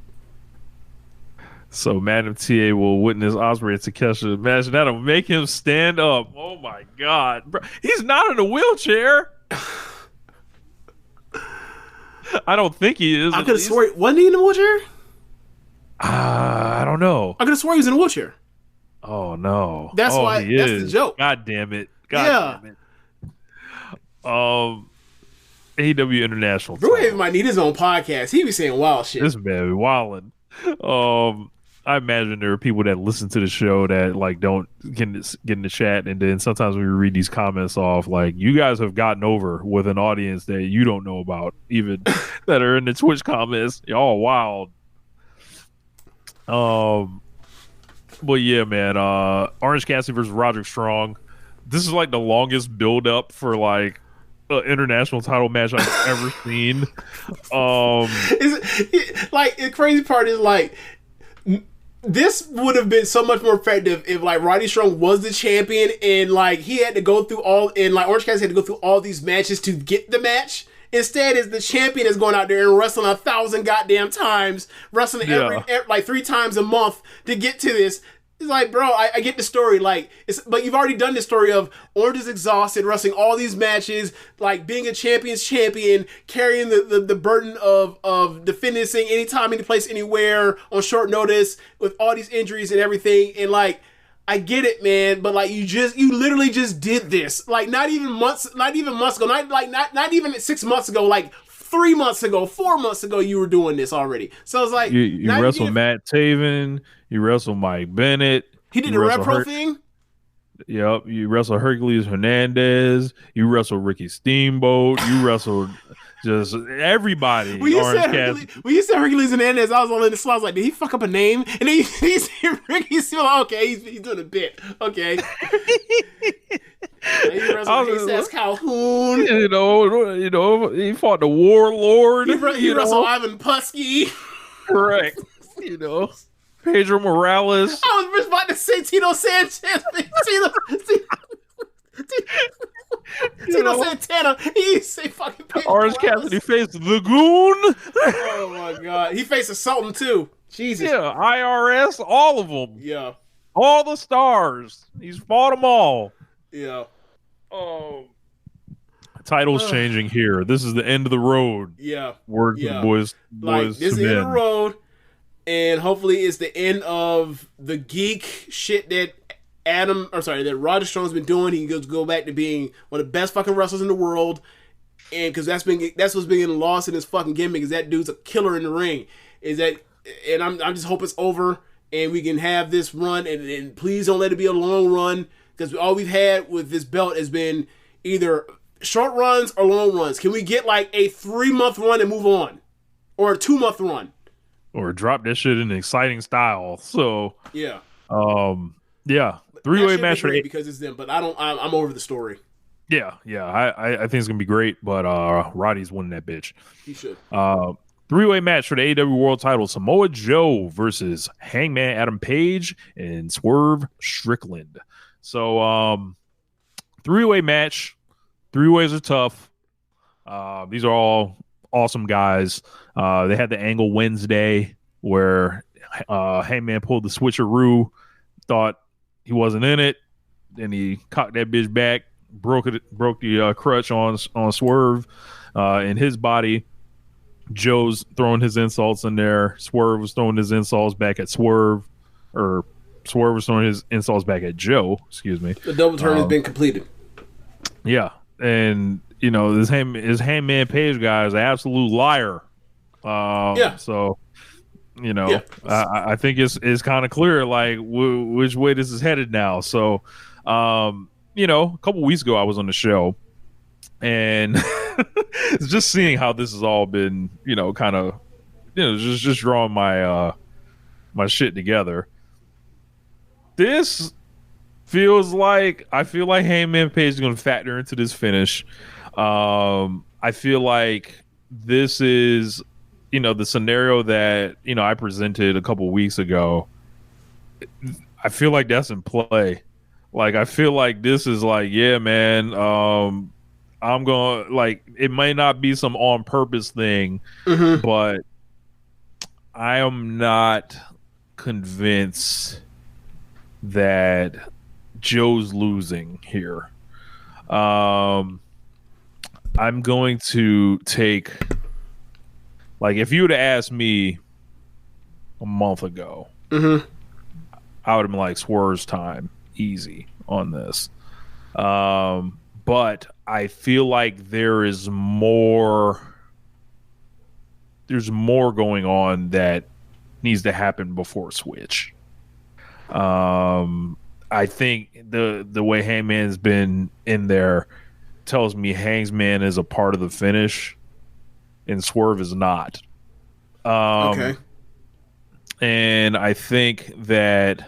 So Madam TA will witness Ospreay and Takeshita. Imagine that'll make him stand up. Oh my god, bro. He's not in a wheelchair. I don't think he is. I could have sworn, wasn't he in a wheelchair? I don't know. I could have sworn he was in a wheelchair. Oh no. That's why. That's the joke. God damn it. God damn it. AEW International. Brewhaven might need his own podcast. He be saying wild shit. This man be wildin'. I imagine there are people that listen to the show that like don't get in the chat, and then sometimes when we read these comments off, like you guys have gotten over with an audience that you don't know about, even that are in the Twitch comments. Y'all wild. But yeah, man. Orange Cassidy versus Roderick Strong. This is like the longest build up for like an international title match I've ever seen. Like the crazy part is like. This would have been so much more effective if like Roddy Strong was the champion and like he had to go through Orange Cassidy had to go through all these matches to get the match. Instead, is the champion is going out there and wrestling 1,000 goddamn times, wrestling every like 3 times a month to get to this. It's like, bro, I get the story, like, but you've already done the story of Orange is exhausted, wrestling all these matches, like being a champion's champion, carrying the burden of defending this thing anytime, any place, anywhere, on short notice, with all these injuries and everything, and like, I get it, man, but like, you literally just did this, like, not even months ago, not even 6 months ago, like, 3 months ago, 4 months ago, you were doing this already. So it's like you wrestled Matt Taven, you wrestled Mike Bennett. He did the Repro thing. Yep, you wrestled Hercules Hernandez. You wrestled Ricky Steamboat. You wrestled just everybody. When you said Hercules Hernandez, I was all in the slot. I was like, did he fuck up a name? And then he said Ricky Steamboat. Okay, he's doing a bit. Okay. He wrestled Ace Calhoun. You know, he fought the Warlord. He wrestled Ivan Putski. Correct. You know, Pedro Morales. I was just about to say Tito Sanchez. Tito Santana. He say fucking Pedro Orange Morales. Cassidy faced Lagoon. Oh my god. He faced a Sultan too. Jesus. Yeah, IRS, all of them. Yeah. All the stars. He's fought them all. Yeah. Oh. Title's changing here. This is the end of the road. Yeah. Word to the boys. Like, this is the end of the road. And hopefully it's the end of the geek shit that that Roger Strong's been doing. He goes go back to being one of the best fucking wrestlers in the world. And because that's what's being lost in his fucking gimmick, is that dude's a killer in the ring. And I'm just hope it's over and we can have this run, and please don't let it be a long run, because all we've had with this belt has been either short runs or long runs. Can we get like a 3-month run and move on? Or a 2-month run? Or drop that shit in an exciting style. So yeah. Yeah. 3-way match for because it's them, but I'm over the story. Yeah. I think it's gonna be great, but Roddy's winning that bitch. He should. 3-way match for the AEW World Title: Samoa Joe versus Hangman Adam Page and Swerve Strickland. So 3-way match. 3 ways are tough. These are all awesome guys. They had the angle Wednesday where Hangman pulled the switcheroo, thought he wasn't in it, then he cocked that bitch back, broke the crutch on Swerve in his body. Joe's throwing his insults in there. Swerve was throwing his insults back at Swerve, or Swerve was throwing his insults back at Joe. Excuse me. The double turn has been completed. Yeah, and you know this Hangman Page guy is an absolute liar. So you know, I think it's kind of clear like which way this is headed now. So you know, a couple weeks ago I was on the show, and just seeing how this has all been, you know, kind of, you know, just drawing my my shit together. This feels like Hangman Page is going to factor into this finish. I feel like this is, you know, the scenario that, you know, I presented a couple weeks ago. I feel like that's in play. Like, I feel like this is like, yeah, man, I'm going to, like, it may not be some on purpose thing, but I am not convinced that Joe's losing here. I'm going to take, like, if you would have asked me a month ago, I would have been like, Swerve's time, easy on this. but I feel like there's more going on that needs to happen before Switch. I think the way Hangman's been in there tells me Hangman is a part of the finish and Swerve is not. Okay. And I think that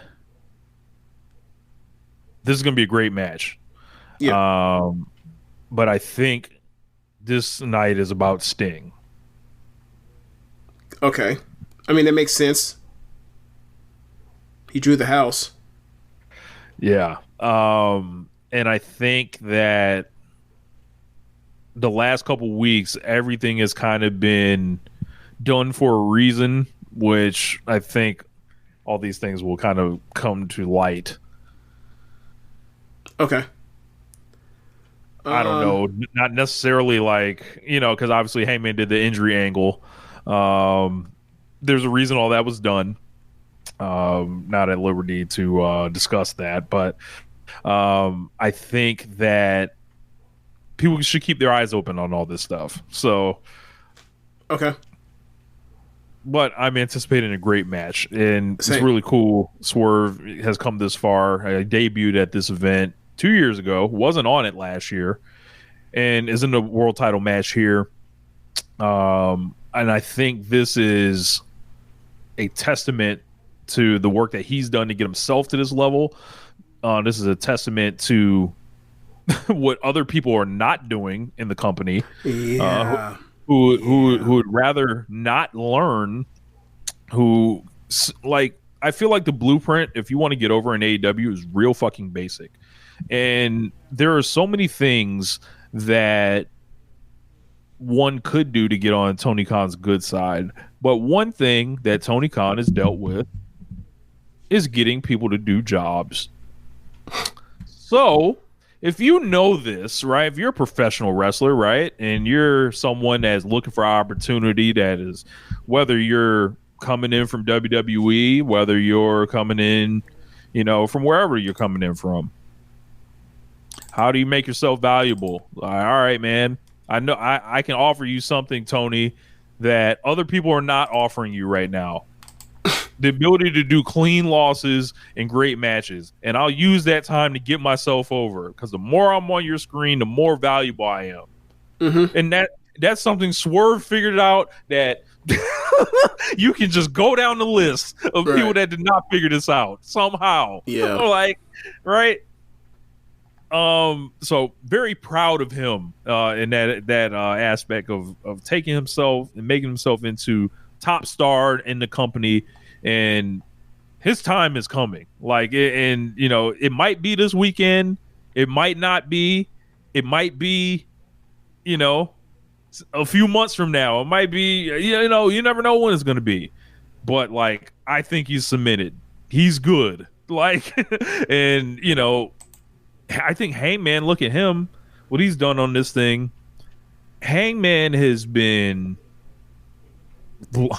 this is going to be a great match. Yeah. But I think this night is about Sting. Okay. I mean, that makes sense. He drew the house. Yeah. And I think that the last couple weeks, everything has kind of been done for a reason, which I think all these things will kind of come to light. Okay. I don't know. Not necessarily like, because obviously Hangman did the injury angle. There's a reason all that was done. Not at liberty to discuss that, but I think that people should keep their eyes open on all this stuff. So, okay. But I'm anticipating a great match, and Same. It's really cool. Swerve has come this far. I debuted at this event 2 years ago, wasn't on it last year, and is in the world title match here. And I think this is a testament to the work that he's done to get himself to this level. This is a testament to what other people are not doing in the company. Yeah. Who would rather not learn, I feel like the blueprint, if you want to get over in AEW, is real fucking basic. And there are so many things that one could do to get on Tony Khan's good side. But one thing that Tony Khan has dealt with is getting people to do jobs. So if you know this, right, if you're a professional wrestler, right, and you're someone that's looking for opportunity, that is, whether you're coming in from WWE, whether you're coming in, from wherever you're coming in from, how do you make yourself valuable? All right, man, I know I can offer you something, Tony, that other people are not offering you right now. The ability to do clean losses and great matches. And I'll use that time to get myself over, because the more I'm on your screen, the more valuable I am. Mm-hmm. And that's something Swerve figured out, that you can just go down the list of people that did not figure this out somehow. Yeah. Right? So very proud of him in that aspect of taking himself and making himself into top star in the company. And his time is coming. It might be this weekend. It might not be. It might be, a few months from now. It might be, you never know when it's going to be. But, I think he's cemented. He's good. And, I think Hangman, look at him, what he's done on this thing. Hangman has been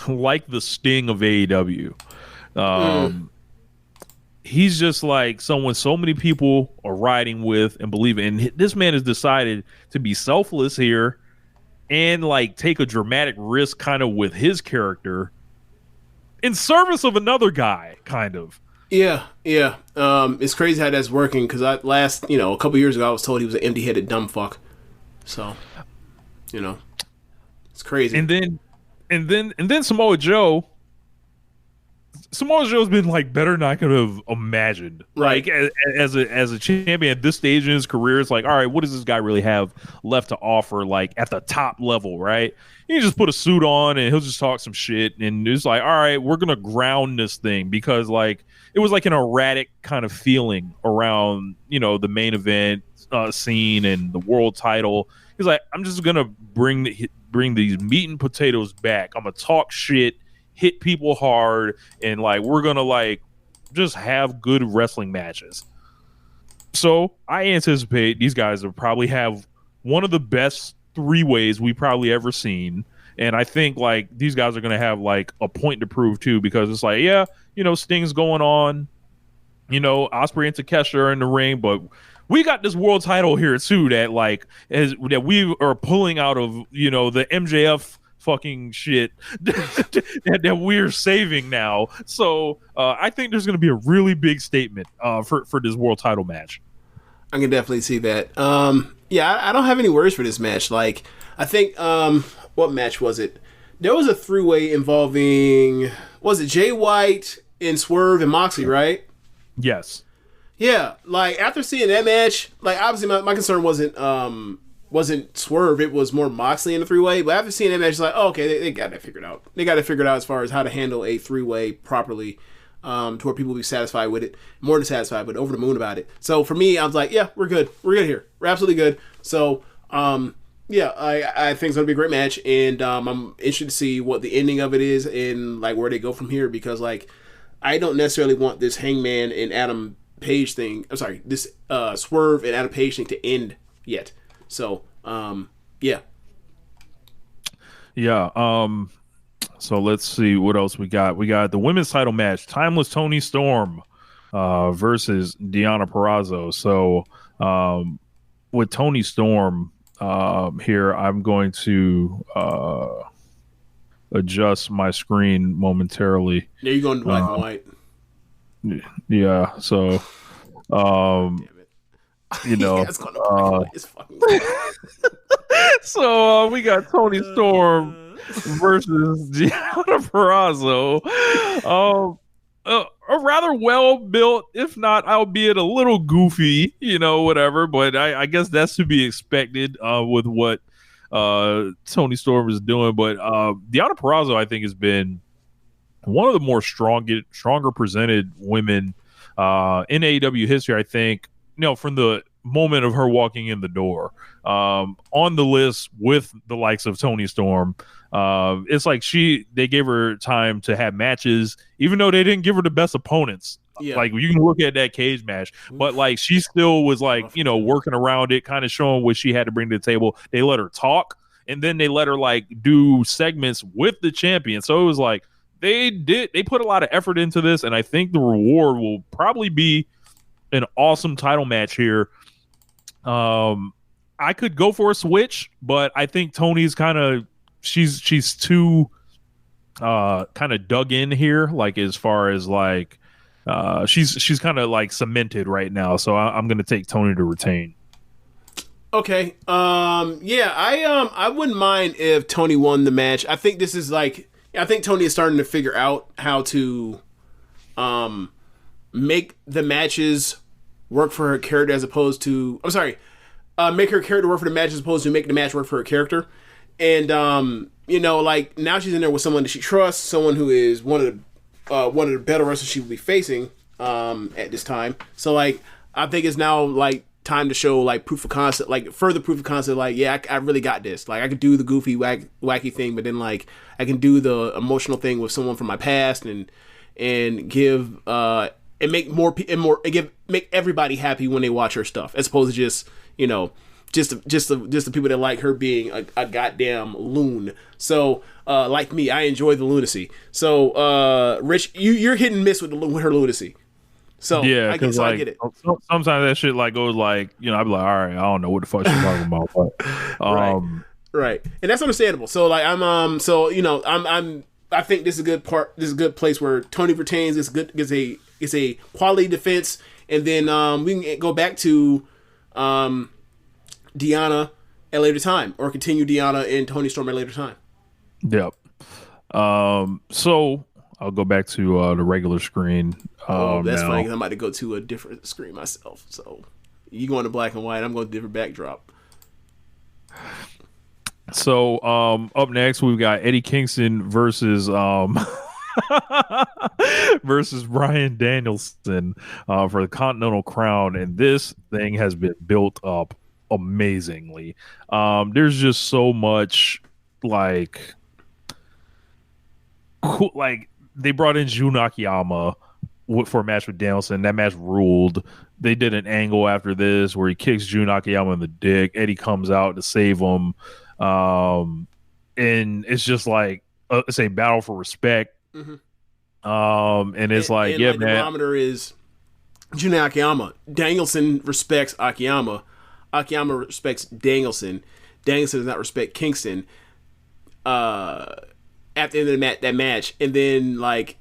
like the Sting of AEW. He's just like someone so many people are riding with and believe in. And this man has decided to be selfless here and take a dramatic risk kind of with his character in service of another guy, kind of. Yeah. It's crazy how that's working, because a couple years ago I was told he was an empty-headed dumb fuck. So, it's crazy. And then Samoa Joe's been better than I could have imagined. Right. As a champion at this stage in his career, it's all right, what does this guy really have left to offer? At the top level, right? You can just put a suit on and he'll just talk some shit, and it's all right, we're gonna ground this thing, because it was an erratic kind of feeling around the main event scene and the world title. He's like, I'm just gonna bring these meat and potatoes back. I'm gonna talk shit, hit people hard, and we're gonna just have good wrestling matches. So I anticipate these guys will probably have one of the best 3-ways we probably ever seen. And I think these guys are gonna have a point to prove too, because it's Sting's going on, Ospreay and Takeshita are in the ring, but we got this world title here too that that we are pulling out of the MJF fucking shit that we're saving now. So I think there's going to be a really big statement for this world title match. I can definitely see that. I don't have any worries for this match. Like, I think what match was it? There was a 3-way involving, was it Jay White and Swerve and Moxley, right? Yes. Yeah, like after seeing that match, like obviously my concern wasn't Swerve, it was more Moxley in the 3-way. But after seeing that match, it's like, oh, okay, they got that figured out. They got it figured out as far as how to handle a 3-way properly, to where people will be satisfied with it, more than satisfied, but over the moon about it. So for me, I was like, yeah, we're good here, we're absolutely good. So I think it's gonna be a great match, and I'm interested to see what the ending of it is and like where they go from here, because like I don't necessarily want this Hangman and Adam Page thing. I'm sorry, this Swerve and Adam Page thing to end yet. So yeah. So let's see what else we got. We got the women's title match: Timeless Toni Storm versus Deonna Purrazzo. So with Toni Storm here, I'm going to adjust my screen momentarily. Yeah, you're going to black and white. Yeah, so it's going to black and white. It's fucking so we got Toni Storm versus Deonna Purrazzo. A rather well built, if not albeit a little goofy, whatever, but I guess that's to be expected with what Toni Storm is doing. But Deonna Purrazzo, I think, has been one of the more stronger presented women in AEW history. I think, from the moment of her walking in the door, on the list with the likes of Toni Storm. It's like they gave her time to have matches, even though they didn't give her the best opponents. Yeah. Like, you can look at that cage match, but like she still was like, working around it, kind of showing what she had to bring to the table. They let her talk, and then they let her like do segments with the champion. So it was like they put a lot of effort into this, and I think the reward will probably be an awesome title match here. I could go for a switch, but I think Tony's kind of she's too kind of dug in here, like as far as like she's kind of like cemented right now. So I'm going to take Tony to retain. Okay. I wouldn't mind if Tony won the match. I think this is like, I think Tony is starting to figure out how to make the matches work for her character as opposed to, make her character work for the match as opposed to make the match work for her character. And, like now she's in there with someone that she trusts, someone who is one of the better wrestlers she will be facing at this time. So like, I think it's now like time to show like proof of concept, like further proof of concept. Like, yeah, I really got this. Like, I could do the goofy, wacky thing, but then like I can do the emotional thing with someone from my past and give and make everybody happy when they watch her stuff, as opposed to just the people that like her being a goddamn loon. So like me, I enjoy the lunacy. So Rich, you're hit and miss with her lunacy. So yeah, I get it. Sometimes that shit like goes like, I'd be like, all right, I don't know what the fuck she's talking about, but right, and that's understandable. So like I think this is a good part. This is a good place where Tony retains. It's a quality defense, and then we can go back to Deonna at a later time, or continue Deonna and Toni Storm at a later time. Yep. So I'll go back to the regular screen. That's funny, because I'm about to go to a different screen myself. So you going to black and white, I'm going to different backdrop. So up next we've got Eddie Kingston versus versus Bryan Danielson for the Continental Crown, and this thing has been built up amazingly. There's just so much like cool, like they brought in Jun Akiyama for a match with Danielson. That match ruled. They did an angle after this where he kicks Jun Akiyama in the dick. Eddie comes out to save him. And it's just like it's a battle for respect. Mm-hmm. And it's like, yeah, like, man. The barometer is Jun Akiyama. Danielson respects Akiyama. Akiyama respects Danielson. Danielson does not respect Kingston. At the end of that match, and then like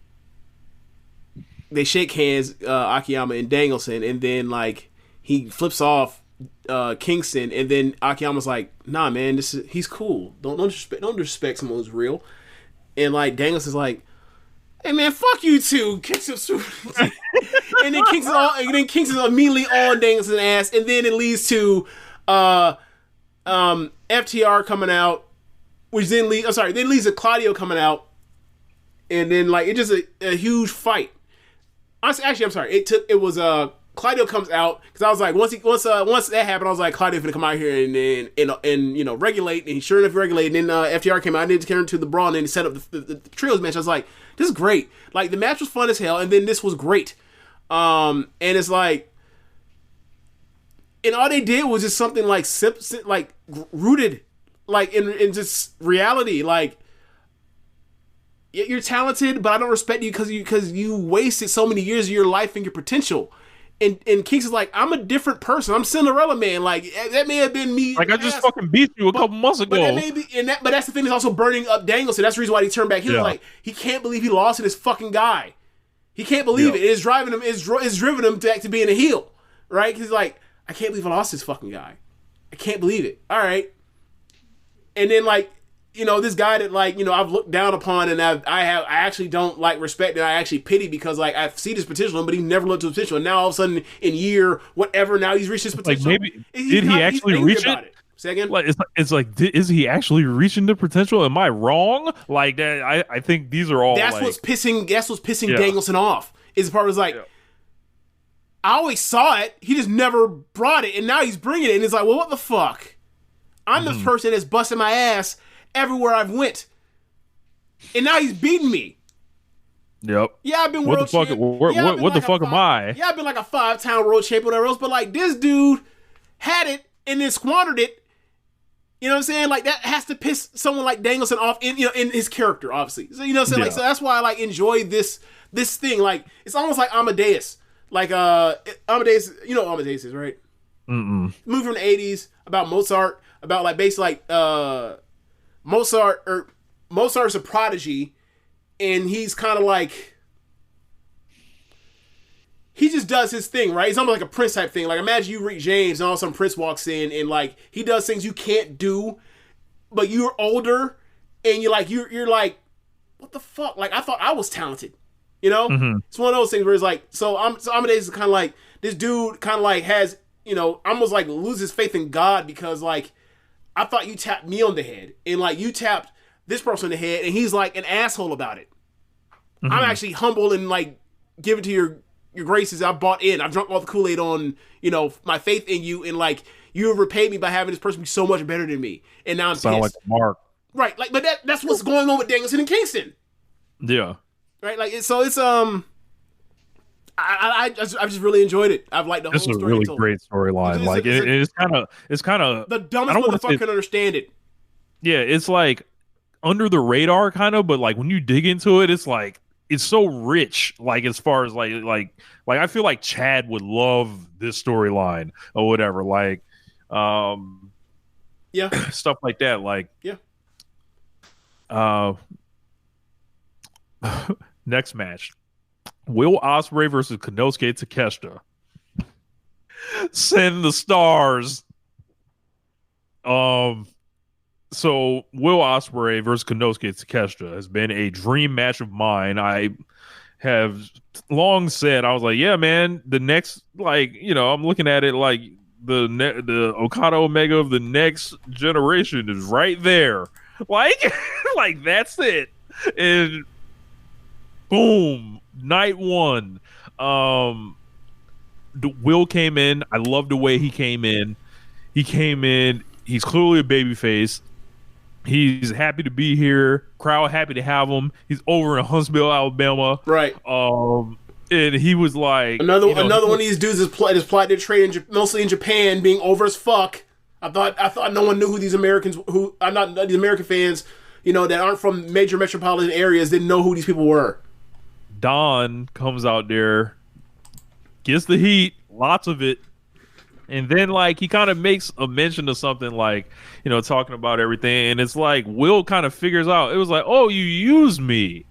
they shake hands, Akiyama and Danielson, and then like he flips off Kingston, and then Akiyama's like, "Nah, man, he's cool. Don't disrespect someone who's real." And like Danielson's like, "Hey man, fuck you too." Kicks him super, and then Kingston's immediately on Danielson's ass, and then it leads to FTR coming out, which then leads to Claudio coming out, and then like it's just a huge fight. I'm sorry. It was Claudio comes out because I was like once that happened, I was like, Claudio's gonna come out here and regulate, and he sure enough regulated. And then FTR came out and they carried to the brawl, and then set up the trios match. I was like, this is great. Like the match was fun as hell, and then this was great. And it's like, and all they did was just something like rooted like in just reality. Like, you're talented, but I don't respect you because you wasted so many years of your life and your potential. And Kingston's like, I'm a different person. I'm Cinderella Man. Like that may have been me. Like I just fucking beat you a couple months ago. But that may be, but that's the thing that's also burning up Danielson. That's the reason why he turned back. He was like, he can't believe he lost to this fucking guy. He can't believe it. It's driving him. It's driven him back to being a heel, right? Because he's like, I can't believe I lost this fucking guy. I can't believe it. All right. And then like, this guy that like, I've looked down upon and I actually don't like respect and I actually pity because like I see this potential in him, but he never looked to his potential. And now all of a sudden in year whatever, now he's reached his potential. Like maybe did he actually reach it? Say again? Like it's like is he actually reaching the potential? Am I wrong? Like that? I think these are all. That's what's pissing Danielson off. Is the part was like. I always saw it. He just never brought it, and now he's bringing it. And it's like, well, what the fuck? I'm the person that's busting my ass everywhere I've went, and now he's beating me. Yep. Yeah, I've been world champion. What the fuck am I? Yeah, I've been like a 5-time world champion, whatever else. But like this dude had it and then squandered it. You know what I'm saying? Like that has to piss someone like Danielson off in his character, obviously. So you know what I'm saying? Like, so that's why I like enjoy this thing. Like it's almost like Amadeus. Like Amadeus, you know what Amadeus is, right? Mm-mm. Movie from the 80s about Mozart, about like basically like Mozart's a prodigy, and he's kind of like he just does his thing, right? It's almost like a Prince type thing. Like imagine you read James, and all of a sudden Prince walks in, and like he does things you can't do, but you're older, and you're like, what the fuck? Like I thought I was talented. It's one of those things where it's like, so Amadeus is kind of like, this dude kind of like has, almost like loses faith in God because like, I thought you tapped me on the head and like you tapped this person on the head and he's like an asshole about it. I'm actually humble and like give it to your graces. I bought in. I've drunk all the Kool-Aid on, my faith in you and like you repaid me by having this person be so much better than me. And now I'm sound pissed. Like Mark. Right. Like, but that's what's going on with Danielson and Kingston. Yeah. Right, like so it's I just really enjoyed it. I've liked the whole story. This is a really great storyline. Like it's kind of the dumbest motherfucker can understand it. Yeah, it's like under the radar kind of, but like when you dig into it, it's like it's so rich. Like as far as like I feel like Chad would love this storyline or whatever. Like, stuff like that. Like, next match, Will Ospreay versus Konosuke Takeshita. Send the stars. So Will Ospreay versus Konosuke Takeshita has been a dream match of mine. I have long said, I was like, yeah, man, the next, like, I'm looking at it like the Okada Omega of the next generation is right there. Like, like that's it. And boom, night one. Will came in. I love the way he came in. He came in. He's clearly a babyface. He's happy to be here. Crowd happy to have him. He's over in Huntsville, Alabama. Right. And he was like another one of these dudes is plotted their trade mostly in Japan, being over as fuck. I thought no one knew who these Americans these American fans, that aren't from major metropolitan areas didn't know who these people were. Don comes out there gets the heat, lots of it. And then, like, he kind of makes a mention of something like, talking about everything. And it's like Will kind of figures out. It was like, oh, you used me.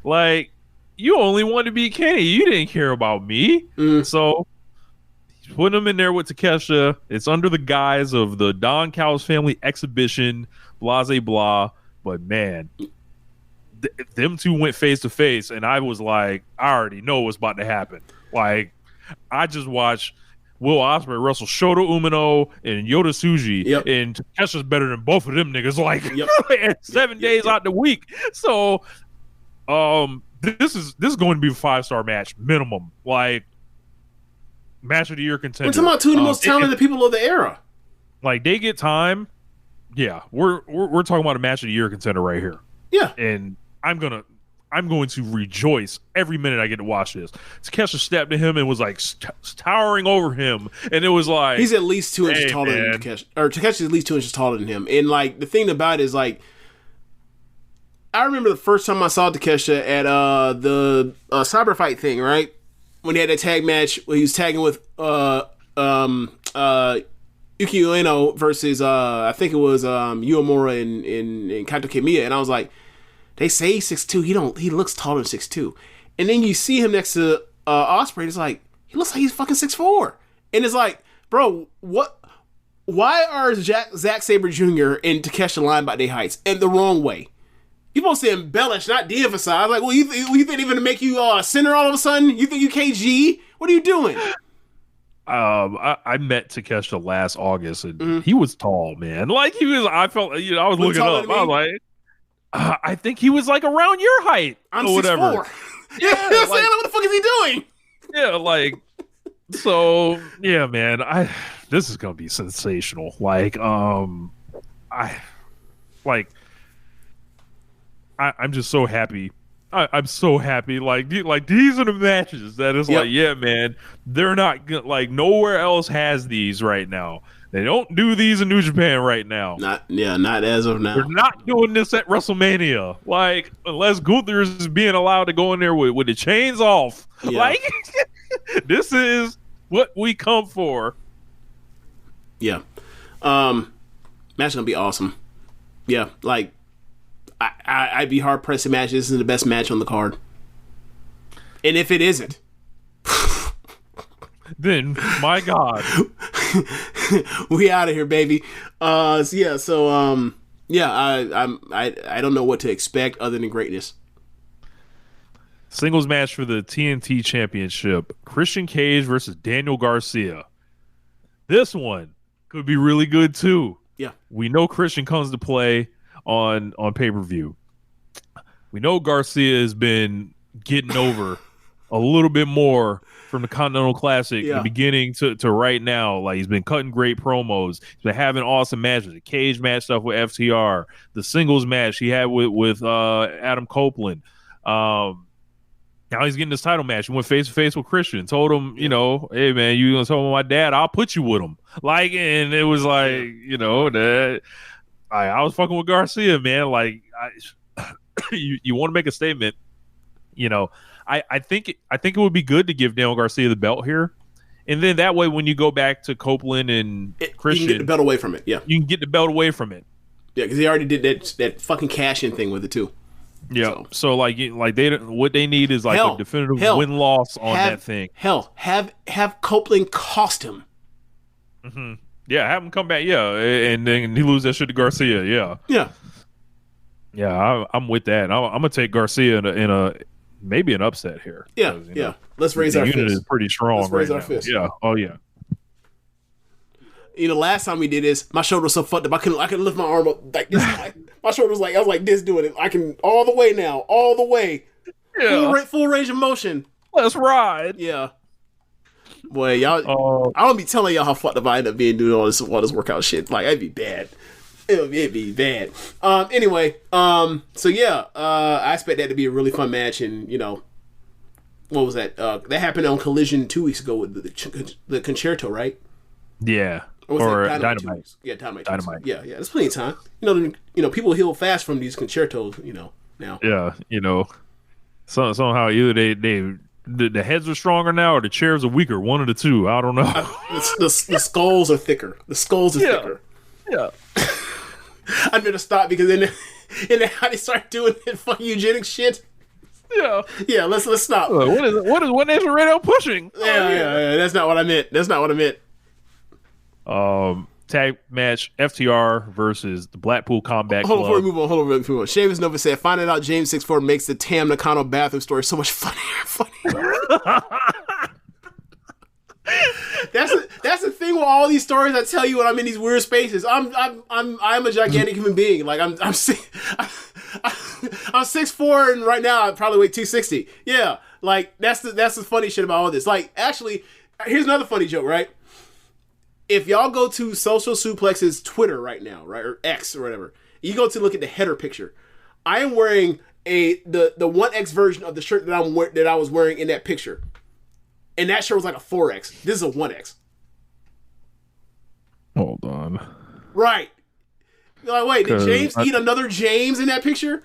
Like, you only wanted to beat Kenny. You didn't care about me. So he's putting him in there with Takeshita. It's under the guise of the Don Callis family exhibition, blah, blah, blah. But, man, them two went face to face. And I was like, I already know what's about to happen. Like, I just watched Will Ospreay wrestle Shota Umino and Yota Tsuji, and Takesha's better than both of them niggas. Like, 7 days out the week. So, this is going to be a 5-star match minimum. Like, match of the year contender. We're talking about two of the most talented people of the era. Like, they get time. Yeah, we're talking about a match of the year contender right here. Yeah, and I'm going to rejoice every minute I get to watch this. Takesha stepped to him and was like towering over him, and it was like he's at least 2 inches taller than Takesha, or Takesha's at least 2 inches taller than him. And like the thing about it is, like, I remember the first time I saw Takesha at the cyber fight thing, right? When he had that tag match where he was tagging with Yuki Ueno versus I think it was Uemura and Kaito Kiyomiya, and I was like, they say he's 6'2", he looks taller than 6'2", and then you see him next to Ospreay, and it's like he looks like he's fucking 6'4", and it's like, bro, what? Why are Zack Sabre Jr. and Takesha lying about their heights and the wrong way? You're supposed to embellish, not de-emphasize. Like, well, you think even to make you center all of a sudden? You think you KG? What are you doing? I met Takesha last August, and he was tall, man. Like, he was. I felt, I was looking up. I was like, I think he was like around your height. I'm or whatever. 6'4". Yeah, like, what the fuck is he doing? Yeah, like, so yeah, man. This is gonna be sensational. Like, I'm just so happy. I'm so happy. Like these are the matches that is like, yeah, man. They're not like nowhere else has these right now. They don't do these in New Japan right now. Not as of now. They're not doing this at WrestleMania. Like, unless Gunther is being allowed to go in there with the chains off. Yeah. Like, this is what we come for. Yeah. Match gonna be awesome. Yeah, like I'd be hard pressed to imagine this is the best match on the card. And if it isn't, then my God, we out of here, baby. I don't know what to expect other than greatness. Singles match for the TNT Championship: Christian Cage versus Daniel Garcia. This one could be really good too. Yeah, we know Christian comes to play on pay-per-view. We know Garcia has been getting over a little bit more from the Continental Classic, the beginning to right now. Like, he's been cutting great promos. He's been having awesome matches. The cage match stuff with FTR, the singles match he had with Adam Copeland. Now he's getting this title match. He went face to face with Christian. Told him, hey man, you gonna tell my dad? I'll put you with him. Like, and it was like, that. I was fucking with Garcia, man. Like, you want to make a statement, I think it would be good to give Daniel Garcia the belt here, and then that way when you go back to Copeland and Christian, you can get the belt away from it. Yeah, you can get the belt away from it. Yeah, because he already did that fucking cash-in thing with it too. Yeah, so like what they need is like a definitive win-loss on that thing. Hell, have Copeland cost him. Mm-hmm. Yeah, have him come back. Yeah, and then he lose that shit to Garcia. Yeah. I'm with that. I'm gonna take Garcia in a maybe an upset here. Yeah. Let's raise our fist. The unit is pretty strong. Let's raise our fist. Yeah. Oh yeah. Last time we did this, my shoulder was so fucked up I couldn't lift my arm up like this. My shoulder was like, I was like this doing it. I can all the way now, all the way. Yeah. Full range of motion. Let's ride. Yeah. Boy, y'all, I don't be telling y'all how fucked up I end up being doing all this workout shit. Like, it'd be bad. It'd be bad. Anyway, so yeah, I expect that to be a really fun match, and what was that? That happened on Collision 2 weeks ago with the Concerto, right? Yeah. Or Dynamite. Yeah, Dynamite. Yeah, there's plenty of time. People heal fast from these concertos. Now. Yeah, somehow either they the heads are stronger now, or the chairs are weaker. One of the two. I don't know. The skulls are thicker. The skulls are thicker. Yeah. I'm gonna stop because then how they start doing that fucking eugenics shit. Yeah. Yeah. Let's stop. What is One Nation Radio pushing? Yeah. That's not what I meant. Tag match: FTR versus the Blackpool Combat Hold on, Club. before we move on. Seamus Nova said, finding out James 6'4" makes the Tam Nakano bathroom story so much funnier. That's the thing with all these stories I tell you when I'm in these weird spaces. I'm a gigantic human being. Like I'm 6'4" and right now I probably weigh 260. Yeah, like that's the funny shit about all this. Like actually, here's another funny joke, right? If y'all go to Social Suplex's Twitter right now, right, or X or whatever, you go to look at the header picture. I am wearing the 1X version of the shirt that I was wearing in that picture, and that shirt was like a 4X. This is a 1X. Hold on. Right. You're like, wait, did James eat another James in that picture?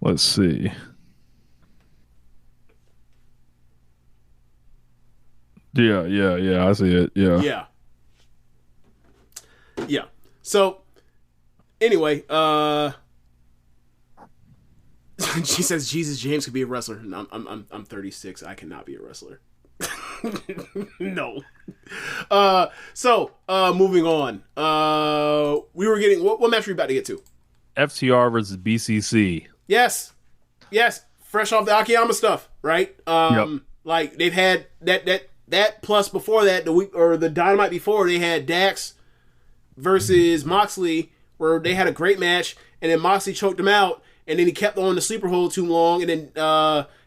Let's see. Yeah, I see it. Yeah. So, anyway, she says Jesus James could be a wrestler. No, I'm 36. I cannot be a wrestler. No. So, moving on. We were getting what match are we about to get to? FTR versus BCC. Yes. Fresh off the Akiyama stuff, right? Like they've had that plus before that, the week or the Dynamite before, they had Dax versus Moxley, where they had a great match, and then Moxley choked him out, and then he kept on the sleeper hold too long, and then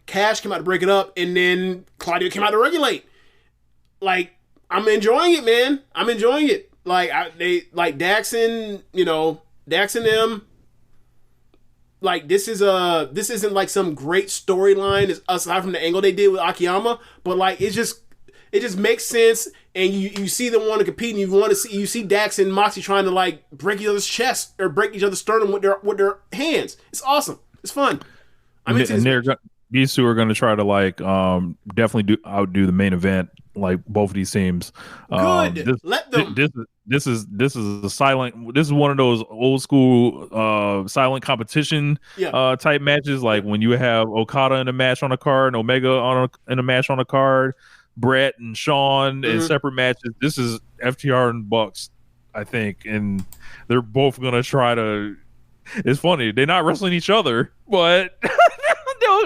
Cash came out to break it up, and then Claudio came out to regulate. Like, I'm enjoying it, man. I'm enjoying it. Like Dax and them. Like this isn't like some great storyline aside from the angle they did with Akiyama, but like it just makes sense, and you see them want to compete, and you see Dax and Moxie trying to like break each other's chest or break each other's sternum with their hands. It's awesome. It's fun. These two are going to try to like definitely outdo the main event, like both of these teams. Good. Let them. This is a silent. This is one of those old school silent competition type matches, like when you have Okada in a match on a card, and Omega in a match on a card, Brett and Shawn in separate matches. This is FTR and Bucks, I think, and they're both gonna try to. It's funny, they're not wrestling each other, but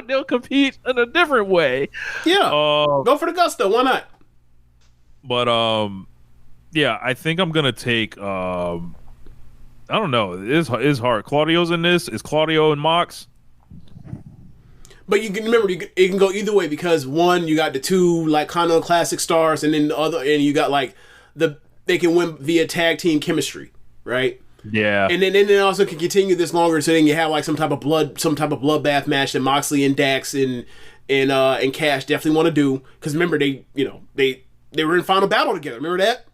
they'll compete in a different way. Yeah, go for the gusto. Why not? But yeah, I think I'm gonna take. I don't know. It's hard. Claudio's in this. Is Claudio and Mox? But you can remember, it can go either way, because one, you got the two like kind of classic stars, and then the other, and you got like they can win via tag team chemistry, right? Yeah. And then they also can continue this longer, so then you have like some type of bloodbath match that Moxley and Dax and Cash definitely want to do, because remember they were in Final Battle together. Remember that?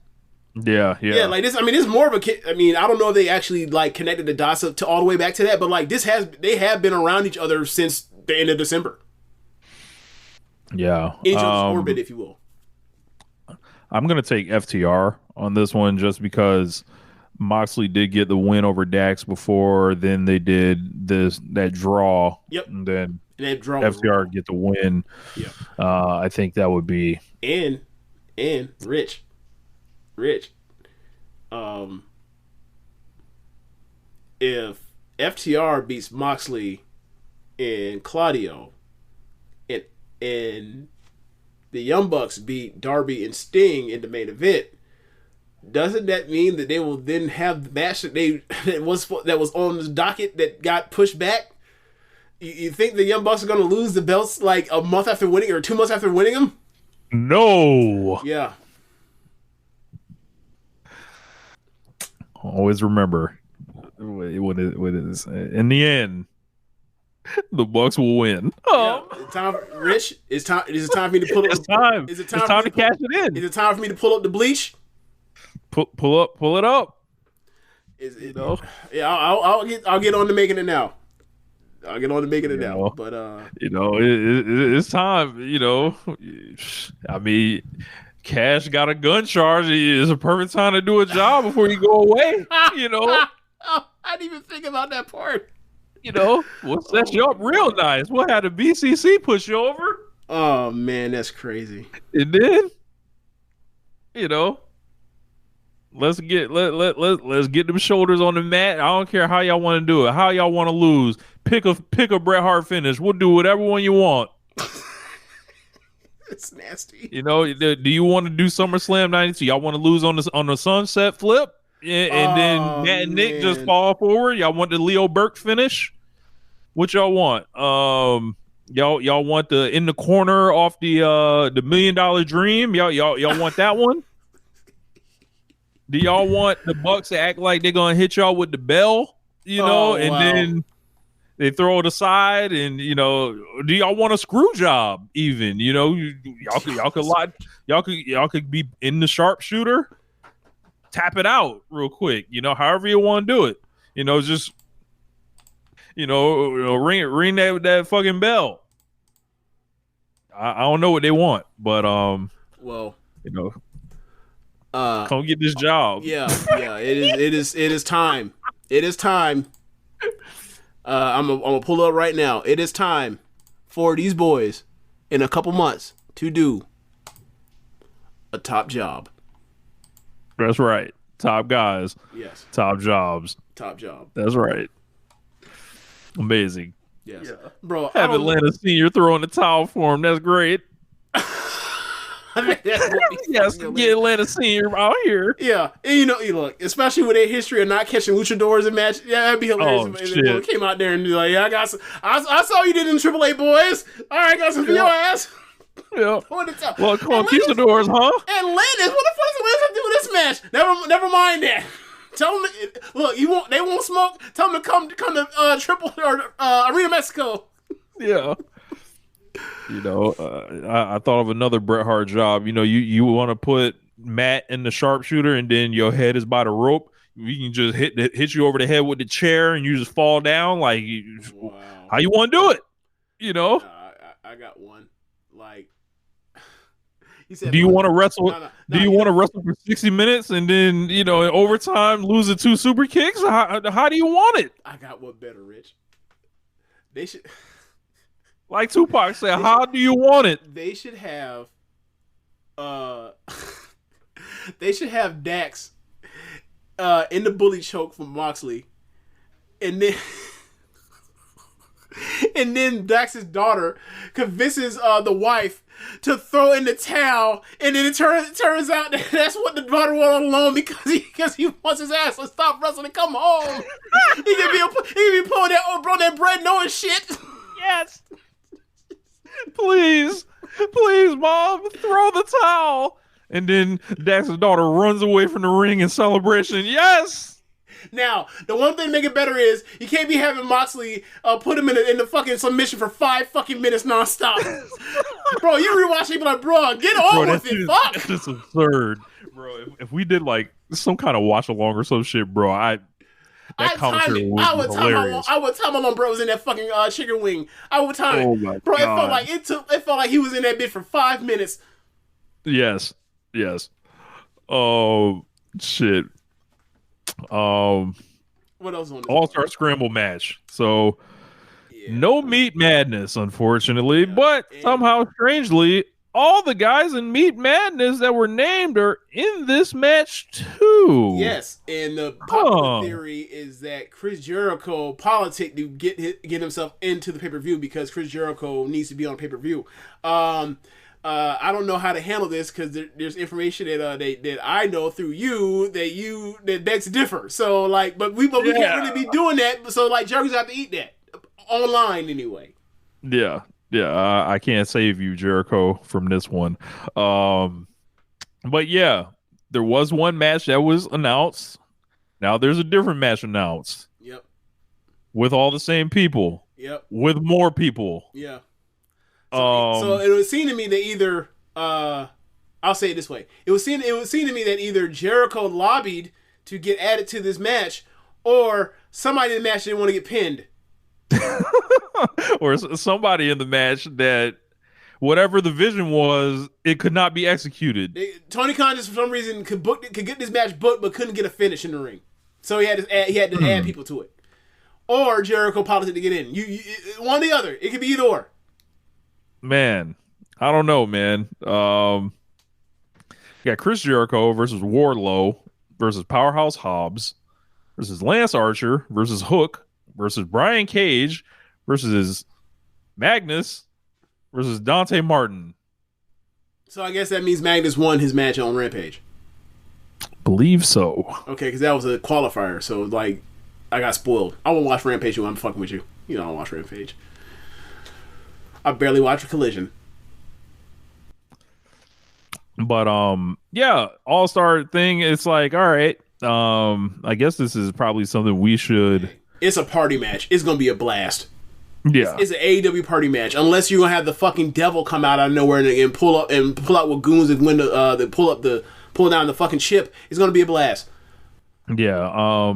Yeah. Like this. I mean, it's more of a. I mean, I don't know if they actually like connected the dots to all the way back to that, but like they have been around each other since the end of December. Yeah. In each other's orbit, if you will. I'm gonna take FTR on this one just because Moxley did get the win over Dax before. Then they did that draw. Yep. And then that draw FTR get the win. Yeah. I think that would be and Rich. If FTR beats Moxley and Claudio, and the Young Bucks beat Darby and Sting in the main event, doesn't that mean that they will then have the match that was on the docket that got pushed back? You think the Young Bucks are going to lose the belts like a month after winning, or 2 months after winning them? No. Yeah. Always remember, what it is in the end, the Bucks will win. Yeah. Rich, is it time for me to pull up? It's time. Is it time to cash it in? Is it time for me to pull up the bleach? Pull it up. Yeah, I'll get on to making it now. I'll get on to making it out. But it's time. I mean, Cash got a gun charge. It's a perfect time to do a job before you go away. Oh, I didn't even think about that part. We'll set you up real nice. We'll have the BCC push you over. Oh man, that's crazy. And then, let's get them shoulders on the mat. I don't care how y'all want to do it. How y'all want to lose? Pick a Bret Hart finish. We'll do whatever one you want. It's nasty. Do you want to do SummerSlam 92? Y'all want to lose on the sunset flip? And then Matt and Nick just fall forward. Y'all want the Leo Burke finish? What y'all want? Y'all want the in the corner off the $1 Million Dream? Y'all want that one? Do y'all want the Bucks to act like they're gonna hit y'all with the bell? Then they throw it aside, and do y'all want a screw job? Even y'all could be in the sharpshooter. Tap it out real quick, however you want to do it. Just ring that fucking bell. I don't know what they want, but come get this job. Yeah, it is time. It is time. I'm gonna pull up right now. It is time for these boys in a couple months to do a top job. That's right. Top guys. Yes. Top jobs. Top job. That's right. Amazing. Yes. Yeah. Bro, have Atlanta Senior throwing the towel for him. That's great. Yes, get Atlanta Senior out here. Yeah. And look, especially with their history of not catching luchadors in match. Yeah, that'd be hilarious if they came out there and be like, yeah, I saw you did in AAA, boys. All right, got some for your ass. Yeah. Well, conquistadors, huh? Atlantis, what the fuck is Atlantis do with this match? Never mind that. Tell them, look, they won't smoke. Tell them to come to Triple or Arena Mexico. Yeah. I thought of another Bret Hart job. You want to put Matt in the sharpshooter, and then your head is by the rope. We can just hit you over the head with the chair, and you just fall down. Like, wow. How you want to do it? I got one. Like, he said, do you want to wrestle? Do you want to wrestle for 60 minutes and then in overtime lose the 2 super kicks? How do you want it? I got one better, Rich. They should, like Tupac said, how do you want it? They should have, they should have Dax, in the bully choke from Moxley, and then. And then Dax's daughter convinces the wife to throw in the towel, and then it turns out that that's what the daughter wanted all along because he wants his ass to stop wrestling and come home. he can be pulling that bread knowing shit. Yes. Please, Mom, throw the towel. And then Dax's daughter runs away from the ring in celebration. Yes. Now, the one thing to make it better is you can't be having Moxley put him in the fucking submission for 5 fucking minutes nonstop. Bro, you rewatch it, like, bro, get on with it. Fuck. That's just absurd. Bro, if we did like some kind of watch along or some shit, bro, I would time how long bro was in that fucking chicken wing. I would time it. My bro, God. it felt like he was in that bit for 5 minutes. Yes. Oh shit. What else on this All-Star Scramble match? So no Meat Madness, unfortunately, but somehow strangely all the guys in Meat Madness that were named are in this match too. Yes, and the popular theory is that Chris Jericho politic to get himself into the pay-per-view because Chris Jericho needs to be on pay-per-view. I don't know how to handle this because there's information that I know through you that begs to differ. So but we can't really be doing that. So Jericho's have to eat that online anyway. Yeah. I can't save you, Jericho, from this one. But yeah, there was one match that was announced. Now there's a different match announced. Yep. With all the same people. Yep. With more people. Yeah. So it would seem to me that either I'll say it this way. It would seem to me that either Jericho lobbied to get added to this match, or somebody in the match didn't want to get pinned. or somebody in the match that whatever the vision was, it could not be executed. Tony Khan just for some reason could get this match booked, but couldn't get a finish in the ring. So he had to add people to it, or Jericho politics to get in. You one or the other. It could be either or. Man, I don't know, man. You got Chris Jericho versus Wardlow versus Powerhouse Hobbs versus Lance Archer versus Hook versus Brian Cage versus Magnus versus Dante Martin. So I guess that means Magnus won his match on Rampage. Believe so. Okay, because that was a qualifier. So like, I got spoiled. I won't watch Rampage when I'm fucking with you. You know I don't watch Rampage. I barely watch Collision. But yeah, All-Star thing, it's like, all right, I guess this is probably something we should. It's a party match. It's gonna be a blast. Yeah, it's an AEW party match. Unless you're gonna have the fucking devil come out of nowhere and pull out with goons and win pull down the fucking ship. It's gonna be a blast. Yeah,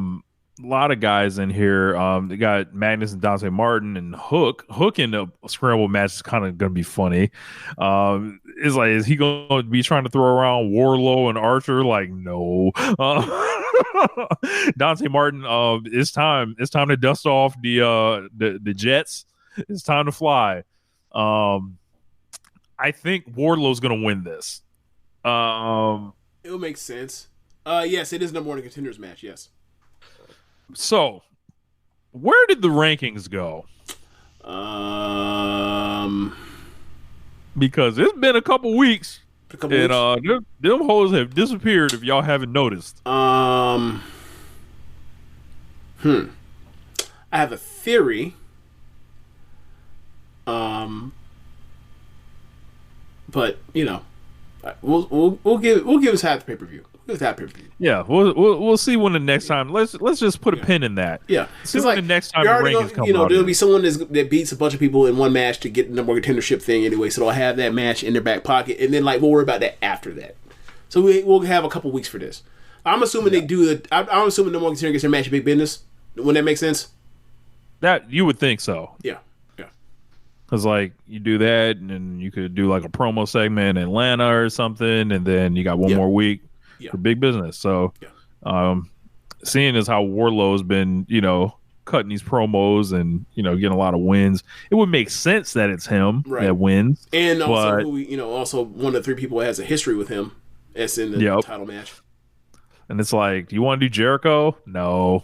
a lot of guys in here. They got Magnus and Dante Martin and Hook. Hook in the scramble match is kind of going to be funny. It's like, is he going to be trying to throw around Wardlow and Archer? Like, no. Dante Martin. It's time. It's time to dust off the jets. It's time to fly. I think Wardlow's going to win this. It'll make sense. Yes, it is number one in contenders match. Yes. So, where did the rankings go? Because it's been a couple weeks, and them hoes have disappeared. If y'all haven't noticed, I have a theory. But you know, we'll give us half the pay-per-view. Yeah, we'll see when the next time. Let's just put a pin in that. Yeah, see when the next time the rankings come out. There'll be someone that beats a bunch of people in one match to get the number one contendership thing anyway. So they'll have that match in their back pocket, and then we'll worry about that after that. So we'll have a couple weeks for this. I'm assuming they do I'm assuming number one contender gets their match in Big Business. Wouldn't that make sense? That you would think so. Yeah. Because, you do that, and then you could do, a promo segment in Atlanta or something, and then you got one more week for Big Business. So, seeing as how Wardlow's been, cutting these promos and, getting a lot of wins, it would make sense that it's him that wins. And also, also one of the three people that has a history with him that's in the title match. And it's like, do you want to do Jericho? No.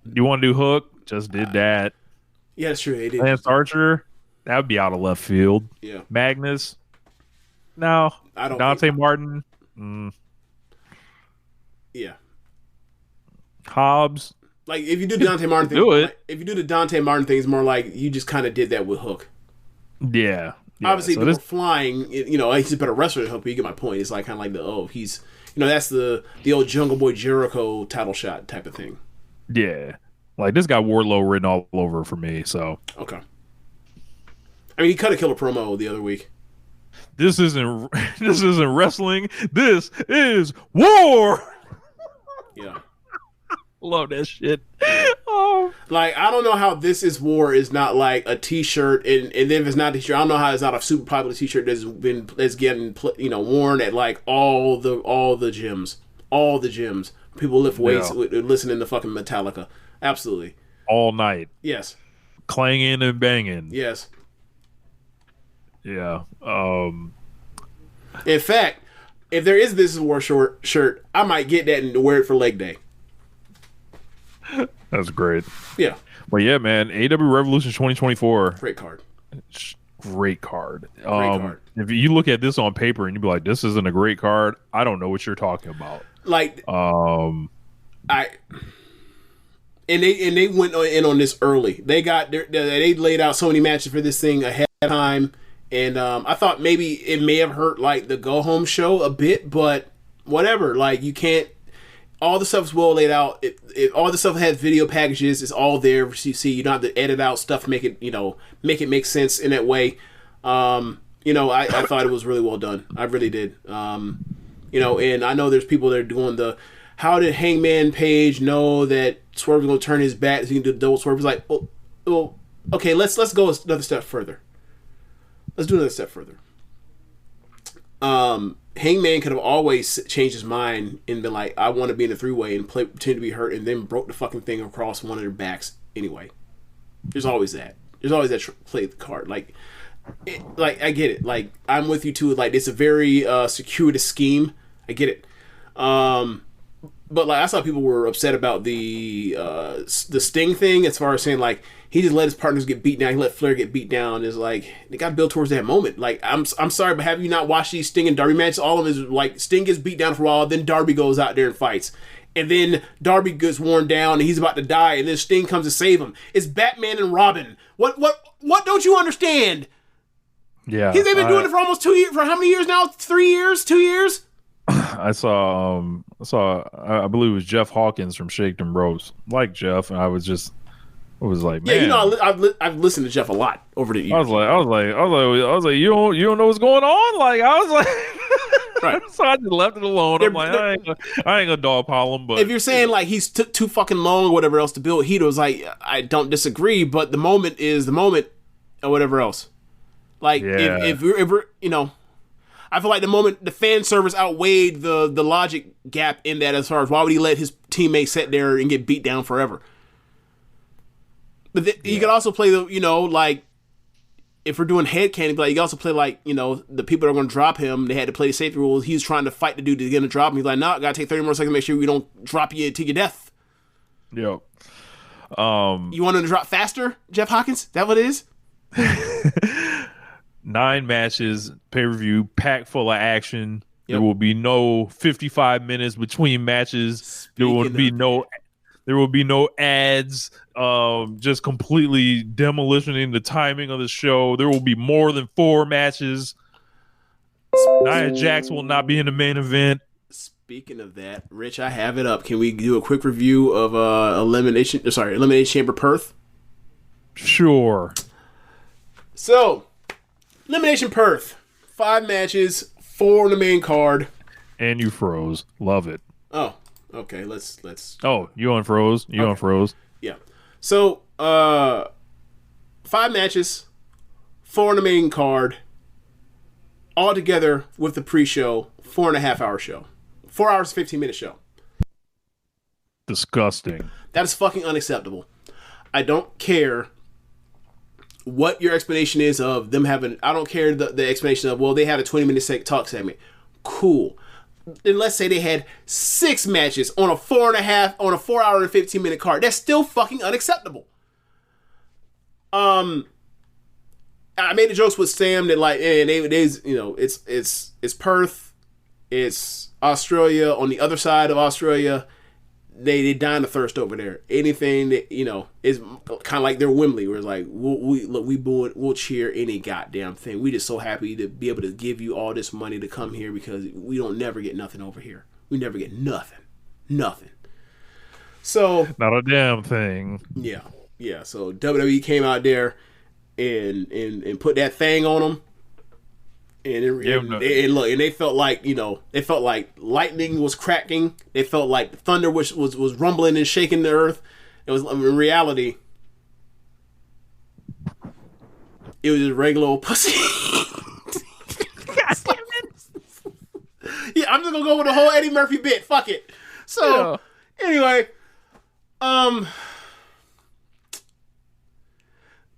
Do you want to do Hook? Just did that. Yeah, that's true. They did. Lance Archer? That would be out of left field. Yeah. Magnus? No. I don't. Dante Martin? Yeah. Hobbs? If you do the Dante Martin thing, if you do the Dante Martin thing, it's more like you just kind of did that with Hook. Yeah. Obviously, so flying. He's a better wrestler than Hook. But you get my point. It's he's that's the old Jungle Boy Jericho title shot type of thing. Yeah. This got Wardlow written all over for me. So okay. I mean, he cut a killer promo the other week. This isn't wrestling. This is war. Yeah. Love that shit. I don't know how This Is War is not a t-shirt, and then if it's not a t-shirt, I don't know how it's not a super popular t-shirt that's getting worn at all the gyms. All the gyms. People lift weights listening to fucking Metallica. Absolutely. All night. Yes. Clanging and banging. Yes. Yeah. In fact, if there is This Is War shirt, I might get that and wear it for leg day. That's great. Yeah. Well, yeah, man. AEW Revolution 2024. Great card. Great card. Great card. If you look at this on paper and you be like, "This isn't a great card," I don't know what you're talking about. And they went in on this early. They laid out so many matches for this thing ahead of time. And I thought maybe it may have hurt the go home show a bit, but whatever. You can't. All the stuff's well laid out. All the stuff has video packages. It's all there. You see, you don't have to edit out stuff to make it make sense in that way. I thought it was really well done. I really did. And I know there's people that are doing how did Hangman Page know that Swerve was going to turn his back so he can do the double swerve? It's okay, let's go another step further. Let's do another step further. Hangman could have always changed his mind and been like, I want to be in a 3-way and pretend to be hurt, and then broke the fucking thing across one of their backs anyway. There's always that. There's always that play the card. Like I get it. Like, I'm with you too. Like, it's a very circuitous scheme. I get it. But like, I saw people were upset about the Sting thing, as far as saying like he just let his partners get beat down. He let Flair get beat down. Is like they got built towards that moment. Like, I'm sorry, but have you not watched these Sting and Darby matches? All of it is like Sting gets beat down for a while, then Darby goes out there and fights, and then Darby gets worn down and he's about to die, and then Sting comes to save him. It's Batman and Robin. What don't you understand? Yeah, they've been doing it for almost 2 years. For how many years now? 3 years? 2 years? I saw I believe it was Jeff Hawkins from Shake Them Bros. Like Jeff, and I was like, man. Yeah, you know, I've listened to Jeff a lot over the years. I was like, you don't know what's going on. Like, I was like, right. So I just left it alone. I'm like, I ain't gonna dogpile him. But if you're saying like he's took too fucking long or whatever else to build heat, it was like, I don't disagree, but the moment is the moment or whatever else. Like, if we're you know, I feel like the moment the fan service outweighed the logic gap in that, as far as why would he let his teammates sit there and get beat down forever. But you could also play the, you know, like, if we're doing headcanon, like, you can also play like, you know, the people that are going to drop him, they had to play the safety rules. He's trying to fight the dude to get him to drop him. He's like, no, I got to take 30 more seconds to make sure we don't drop you to your death. Yep. You want him to drop faster, Jeff Hawkins? Is that what it is? 9 matches, pay-per-view, packed full of action. Yep. There will be no 55 minutes there will be no ads, just completely demolishing the timing of the show. There will be more than 4 matches. Nia Jax will not be in the main event. Speaking of that, Rich, I have it up. Can we do a quick review of Elimination Chamber Perth? Sure. So, Elimination Perth. 5 matches, 4 on the main card. And you froze. Love it. Oh, okay. Let's. Oh, you unfroze. You unfroze. Yeah. So, 5 matches, 4 on the main card. All together with the pre-show, 4.5 hour show. 4 hours, 15-minute show. Disgusting. That is fucking unacceptable. I don't care what your explanation is of them having. I don't care the explanation of, well, they had a 20-minute talk segment. Cool. Then let's say they had 6 matches on a 4 hour and 15-minute card. That's still fucking unacceptable. I made the jokes with Sam that like, and they you know, it's Perth, it's Australia. On the other side of Australia, they dying of thirst over there. Anything that, you know, is kind of like their Wembley, where it's like, we'll cheer any goddamn thing. We just so happy to be able to give you all this money to come here, because we don't never get nothing over here. We never get nothing. So not a damn thing. Yeah. So WWE came out there and put that thing on them. And they felt like, you know, they felt like lightning was cracking. They felt like thunder was rumbling and shaking the earth. It was, in reality, it was just regular old pussy. God damn it. Yeah, I'm just gonna go with the whole Eddie Murphy bit. Fuck it. So anyway,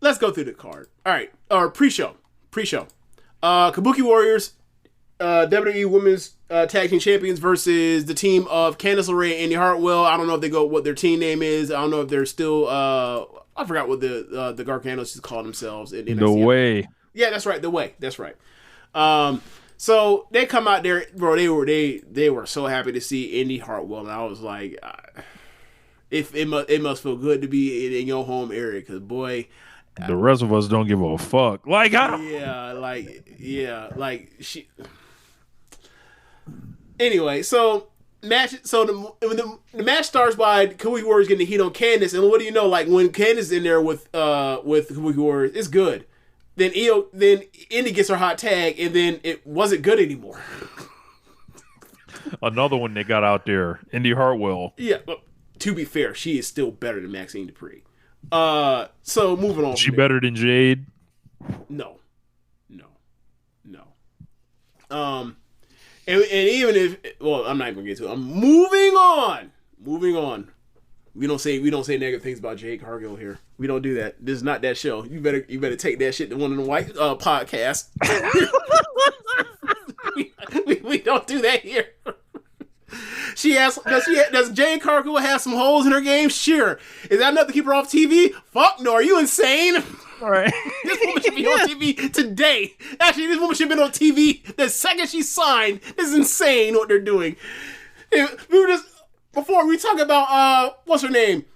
let's go through the card. All right, or pre-show. Kabuki Warriors, WWE Women's Tag Team Champions versus the team of Candice LeRae and Indy Hartwell. I don't know if they go what their team name is. I don't know if they're still. I forgot what the Garganos just call themselves. In the Way. Yeah, that's right. The Way. That's right. So they come out there, bro. They were so happy to see Indy Hartwell, and I was like, it must feel good to be in your home area, because boy. The rest of us don't give a fuck. Like, she. Anyway, so match. So the match starts by Kabuki Warriors getting the heat on Candice, and what do you know? Like, when Candice is in there with Kabuki Warriors, it's good. Then Indy gets her hot tag, and then it wasn't good anymore. Another one they got out there, Indy Hartwell. Yeah, but to be fair, she is still better than Maxine Dupree. So moving on. She better than Jade? No. And even if, well, I'm not even gonna get to it. I'm moving on. We don't say negative things about Jade Cargill here. We don't do that. This is not that show. You better take that shit to one of the white podcasts. we don't do that here. Does Jade Cargill have some holes in her game? Sure. Is that enough to keep her off TV? Fuck no. Are you insane? All right. This woman should be on TV today. Actually, this woman should have been on TV the second she signed. This is insane what they're doing. We were just, before we talk about, what's her name?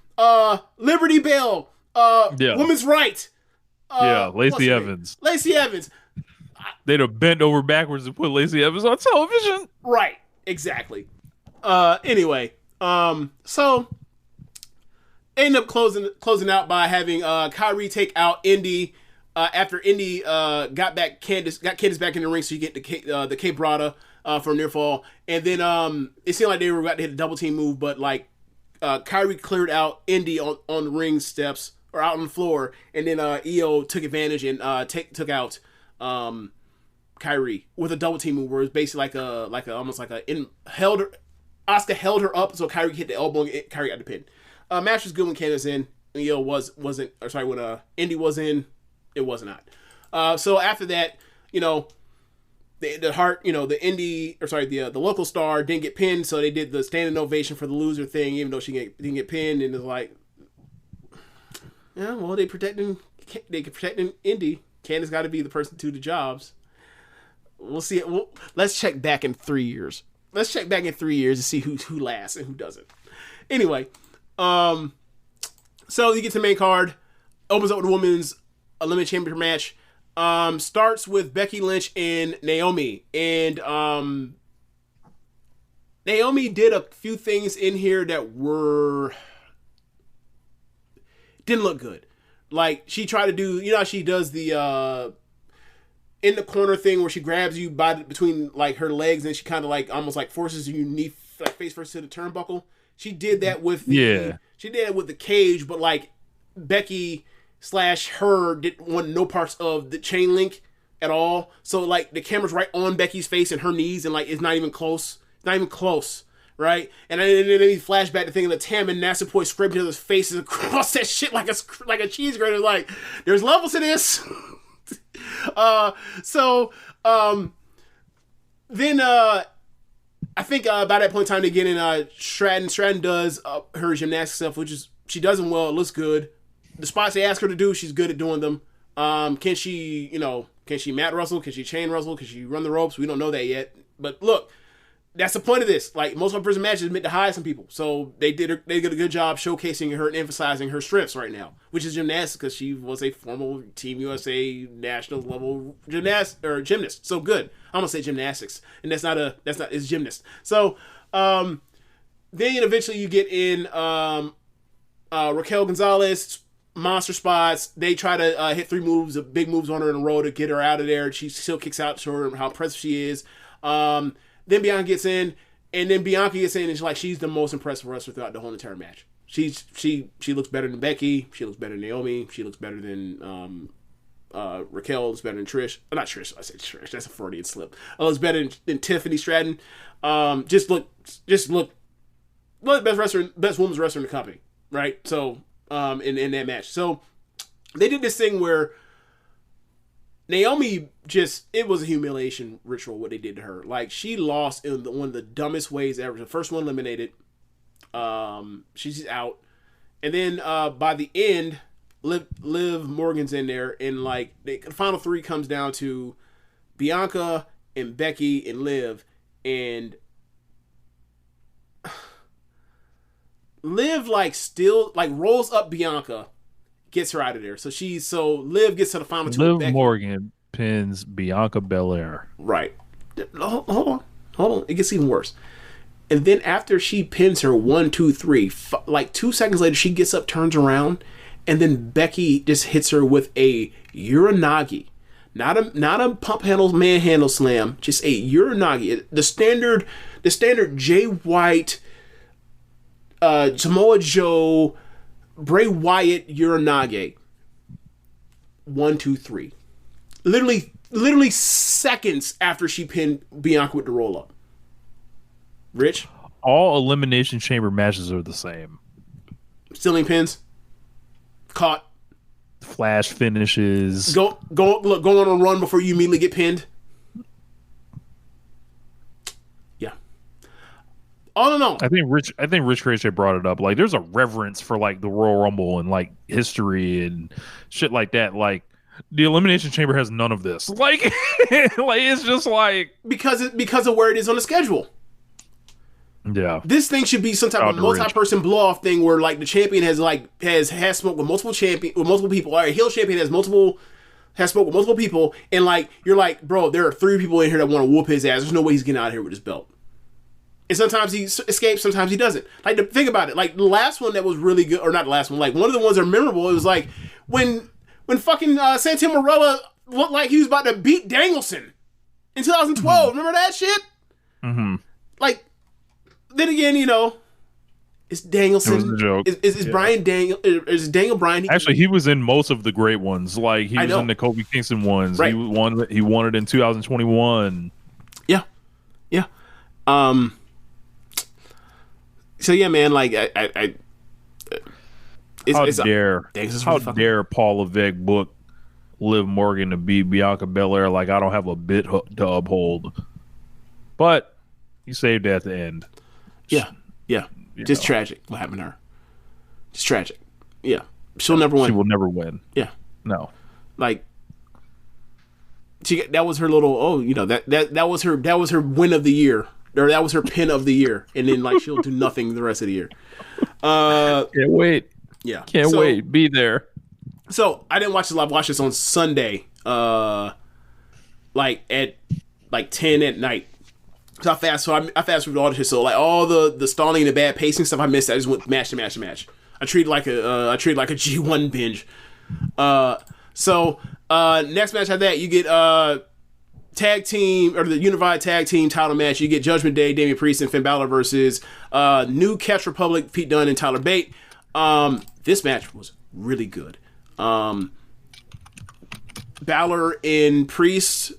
Liberty Bell. Women's Right. Lacey Evans. Lacey Evans. They'd have bent over backwards and put Lacey Evans on television. Right. Exactly. Anyway, so ended up closing out by having Kyrie take out Indy after Indy got Candace back in the ring, so you get the Cape Brada for a near fall, and then it seemed like they were about to hit a double team move, but like Kyrie cleared out Indy on the ring steps or out on the floor, and then Io took advantage and took out Kyrie with a double team move, where it's basically Asuka held her up so Kyrie hit the elbow and Kyrie got the pin. Match was good when Candace in. And Io wasn't. Or sorry, when Indy was in, it was not. So after that, the local star didn't get pinned, so they did the standing ovation for the loser thing, even though she didn't get pinned, and it's like, yeah, well, they protecting Indy. Candace got to be the person to the jobs. We'll see. Let's check back in 3 years. Let's check back in 3 years to see who lasts and who doesn't. Anyway, so you get to the main card. Opens up with a women's Elimination Chamber match. Starts with Becky Lynch and Naomi. And Naomi did a few things in here that didn't look good. Like, she tried to do, how she does the in the corner thing where she grabs you between like her legs and she kind of like almost like forces you face first to the turnbuckle. She did that with the cage, but like Becky / her didn't want no parts of the chain link at all. So like the camera's right on Becky's face and her knees, and like it's not even close. Right? And then he flashback to thinking of Tam and Nassapoi scraping his faces across that shit like a cheese grater. Like, there's levels to this. Then I think by that point in time they get in Stratton. Stratton does her gymnastics stuff, which is, she does them well. It looks good. The spots they ask her to do, she's good at doing them. Can she mat wrestle? Can she chain wrestle? Can she run the ropes? We don't know that yet. But look, that's the point of this. Like, most of her prison matches meant to hide some people, so they did a good job showcasing her and emphasizing her strengths right now, which is gymnastics, because she was a former Team USA national level gymnast. So good. I'm gonna say gymnastics, and it's gymnast. So then eventually you get in Raquel Gonzalez, monster spots. They try to hit 3 moves, big moves on her in a row to get her out of there. She still kicks out, show her how impressive she is. Then Bianca gets in, and then Bianca gets in, and she's the most impressive wrestler throughout the whole entire match. She looks better than Becky. She looks better than Naomi. She looks better than Raquel. Looks better than Trish. Not Trish. I said Trish. That's a Freudian slip. Looks better than Tiffany Stratton. Just look best women's wrestler in the company, right? So in that match, so they did this thing where Naomi it was a humiliation ritual what they did to her. Like, she lost in one of the dumbest ways ever. The first one eliminated. She's out. And then by the end, Liv Morgan's in there, and like the final 3 comes down to Bianca and Becky and Liv, and Liv rolls up Bianca, gets her out of there. So Liv gets to the final 2. Liv Morgan pins Bianca Belair. Right. Hold on. It gets even worse. And then after she pins her 1, 2, 3, like 2 seconds later, she gets up, turns around, and then Becky just hits her with a Uranagi. Not a pump handle, manhandle slam, just a Uranagi. The standard Jay White, Samoa Joe, Bray Wyatt Uranage. 1, 2, 3. Literally seconds after she pinned Bianca with the roll up. Rich? All Elimination Chamber matches are the same. Stealing pins. Caught. Flash finishes. Go on a run before you immediately get pinned. Yeah. All in all, I think Rich Christian brought it up. Like, there's a reverence for like the Royal Rumble and like history and shit like that. Like, the Elimination Chamber has none of this. Like, like it's just like because of where it is on the schedule. Yeah, this thing should be some type of multi-person blow-off thing where like the champion has smoked with multiple people. All right, heel champion has smoked with multiple people, and like you're like, bro, there are 3 people in here that want to whoop his ass. There's no way he's getting out of here with his belt. And sometimes he escapes, sometimes he doesn't. Like, think about it. Like the last one that was really good, or not the last one, like one of the ones that are memorable. It was like when fucking Santino Marella looked like he was about to beat Danielson in 2012. Remember that shit? Mm-hmm. Like. Then again, it's Danielson. It was a joke. Is Brian Daniel? Is Daniel Bryan? Actually, he was in most of the great ones. Like he was in the Kofi Kingston ones. Right. He won it in 2021. Yeah. So yeah, man. Like how dare Paul Levesque book Liv Morgan to beat Bianca Belair? Like, I don't have a bit to uphold. But he saved it at the end. Yeah. Just tragic what happened to her. Just tragic. Yeah. She'll never win. She will never win. Yeah. No. Like that was her little that was her win of the year. Or that was her pin of the year. And then like she'll do nothing the rest of the year. Can't wait. Yeah. Can't wait. Be there. So I didn't watch this live. I watched this on Sunday. Like at 10 at night. So I fast forward all the shit. So like all the stalling and the bad pacing stuff I missed, I just went match to match to match. I treated like a G1 binge. So next match after that, you get tag team or the unified tag team title match. You get Judgment Day, Damian Priest and Finn Balor versus New Catch Republic, Pete Dunne and Tyler Bate. This match was really good. Balor and Priest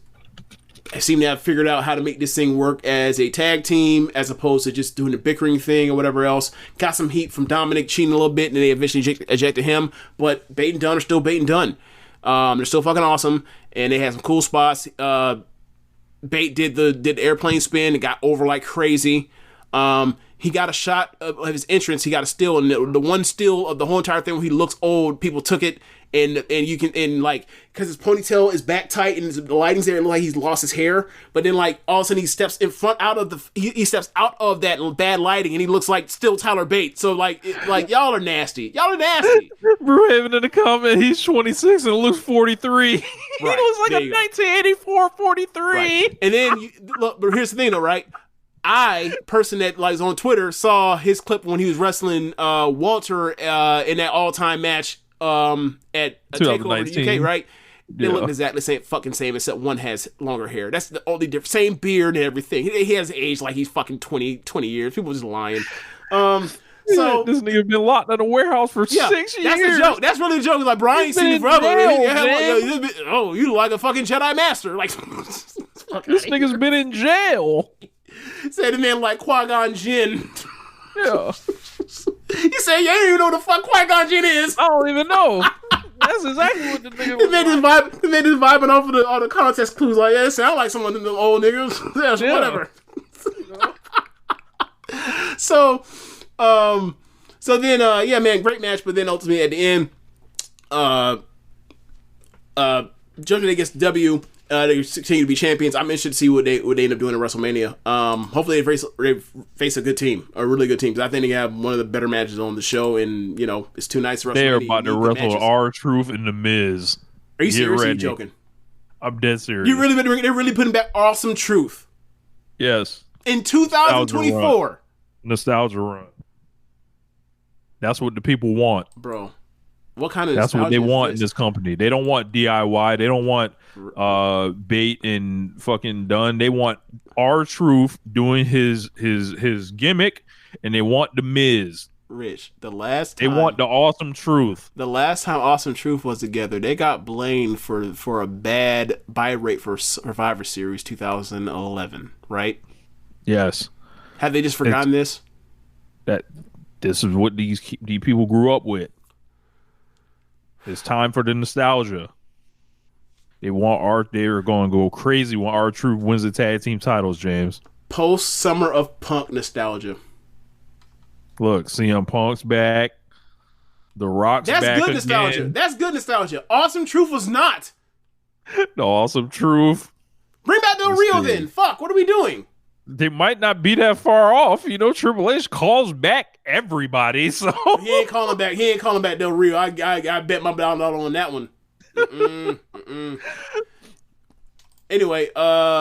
seem to have figured out how to make this thing work as a tag team as opposed to just doing the bickering thing or whatever else. Got some heat from Dominic cheating a little bit and they eventually ejected him, but Bate and Dunne are still Bate and Dunne. They're still fucking awesome and they had some cool spots. Bate did the airplane spin and got over like crazy. He got a shot of his entrance. He got a still, and the one still of the whole entire thing where he looks old, people took it, and you can, and like, because his ponytail is back tight and the lighting's there, it looks like he's lost his hair, but then like all of a sudden he steps in front out of he steps out of that bad lighting and he looks like still Tyler Bate. So like y'all are nasty. Bro, having in the comment, he's 26 and looks 43. Right. He looks like a 1984 43. Right. And then look, but here's the thing though, right? Person that like is on Twitter saw his clip when he was wrestling Walter in that all-time match at a takeover in the UK, right? They look exactly same except one has longer hair. That's the only difference. Same beard and everything. He has aged like he's fucking 20 years. People just lying. So this nigga been locked in a warehouse for 6 years. That's the joke. That's really the joke. Like Brian ain't seen you forever. You look like a fucking Jedi Master. Like this nigga's been in jail. Said the man like Qui-Gon Jinn. Yeah. You say you ain't even know what the fuck Qui-Gon Jinn is. I don't even know. That's exactly what the nigga was. He made this vibing off of all the contest clues. Like, yeah, it sound like someone in the old niggas. Yeah, whatever. So then, yeah, man, great match. But then ultimately at the end, Judgment Day gets the W. They continue to be champions. I'm interested to see what they end up doing at WrestleMania. Hopefully they face a good team, a really good team. Because I think they have one of the better matches on the show, and it's 2 nights. They are about to wrestle R-Truth and The Miz. Are you serious? Or are you joking? I'm dead serious. They're really putting back Awesome Truth. Yes. In 2024. Nostalgia run. That's what the people want, bro. What kind of that's what they want in this company. They don't want DIY. They don't want Bate and fucking Dunn. They want R-Truth doing his gimmick, and they want The Miz. Rich, the last They time want the awesome truth. the last time Awesome Truth was together, they got blamed for a bad buy rate for Survivor Series 2011, right? Yes. Have they just forgotten this? This is what these people grew up with. It's time for the nostalgia. They're going to go crazy when R-Truth wins the tag team titles, James. Post Summer of Punk nostalgia. Look, CM Punk's back. The Rock's That's back good again. nostalgia. That's good nostalgia. Awesome Truth was not. The Awesome Truth. Bring back Del Rio then. Fuck, what are we doing? They might not be that far off. Triple H calls back everybody, so He ain't calling back. He ain't calling back Del Rio. I bet my dollar on that one. Anyway,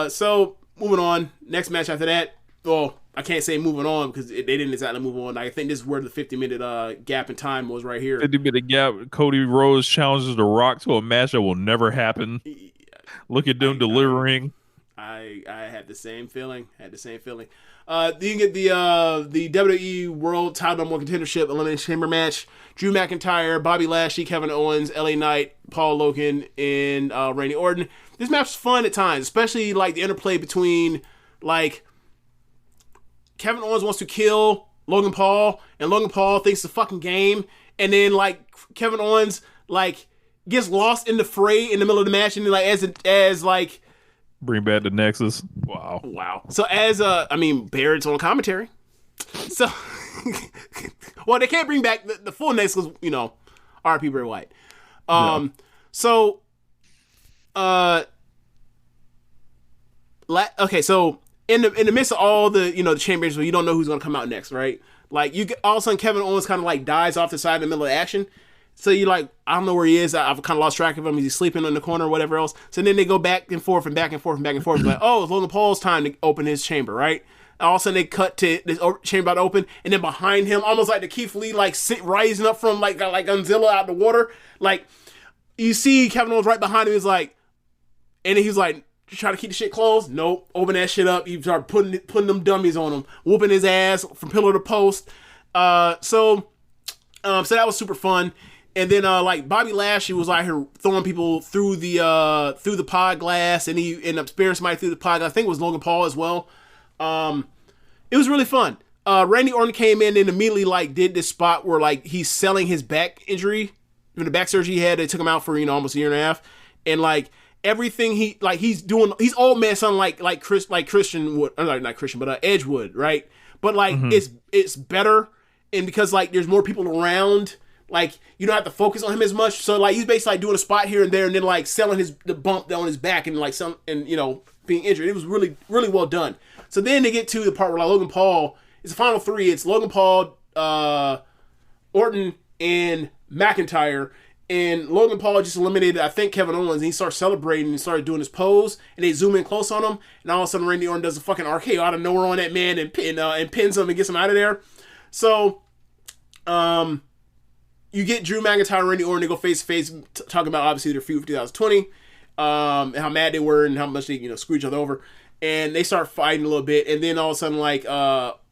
so moving on. Next match after that. Well, I can't say moving on because they didn't exactly move on. I think this is where the 50-minute gap in time was right here. 50-minute gap. Cody Rhodes challenges The Rock to a match that will never happen. Look at them delivering. I had the same feeling. You get the WWE World Title Number 1 Contendership Elimination Chamber match. Drew McIntyre, Bobby Lashley, Kevin Owens, LA Knight, Paul Logan, and Randy Orton. This match was fun at times, especially like the interplay between like Kevin Owens wants to kill Logan Paul, and Logan Paul thinks it's a fucking game, and then like Kevin Owens like gets lost in the fray in the middle of the match, and then, like as like bring back the Nexus. Wow. So as Barrett's on commentary. So well, they can't bring back the full Nexus, RP Bray Wyatt. So okay, so in the midst of all the the chambers where you don't know who's gonna come out next, right? Like all of a sudden Kevin Owens kind of like dies off the side in the middle of the action. So you're like, I don't know where he is. I've kind of lost track of him. Is he sleeping in the corner or whatever else? So then they go back and forth and back and forth and back and forth. Like, oh, it's Logan Paul's time to open his chamber, right? And all of a sudden they cut to this chamber about to open, and then behind him, almost like the Keith Lee, like rising up from like Godzilla out the water. Like you see Kevin Owens right behind him. He's like, and he's like, trying to keep the shit closed. Nope, open that shit up. You start putting them dummies on him, whooping his ass from pillar to post. So that was super fun. And then like Bobby Lashley was out here throwing people through the pod glass, and he ended up spearing somebody through the pod glass. I think it was Logan Paul as well. It was really fun. Randy Orton came in and immediately like did this spot where like he's selling his back injury, the back surgery he had. They took him out for almost a year and a half, and like everything he's doing, he's old man sounding like Christian would, not Christian, but Edge would, right? But like it's better, and because like there's more people around. Like, you don't have to focus on him as much. So, like, he's basically, like, doing a spot here and there and then, like, selling the bump down his back and, like, being injured. It was really, really well done. So then they get to the part where, like, Logan Paul, it's the final three. It's Logan Paul, Orton, and McIntyre. And Logan Paul just eliminated, I think, Kevin Owens. And he starts celebrating and started doing his pose. And they zoom in close on him. And all of a sudden, Randy Orton does a fucking RKO out of nowhere on that man and pins him and gets him out of there. So, you get Drew McIntyre and Randy Orton to go face to face, talking about obviously their feud for 2020, and how mad they were and how much they screw each other over, and they start fighting a little bit, and then all of a sudden like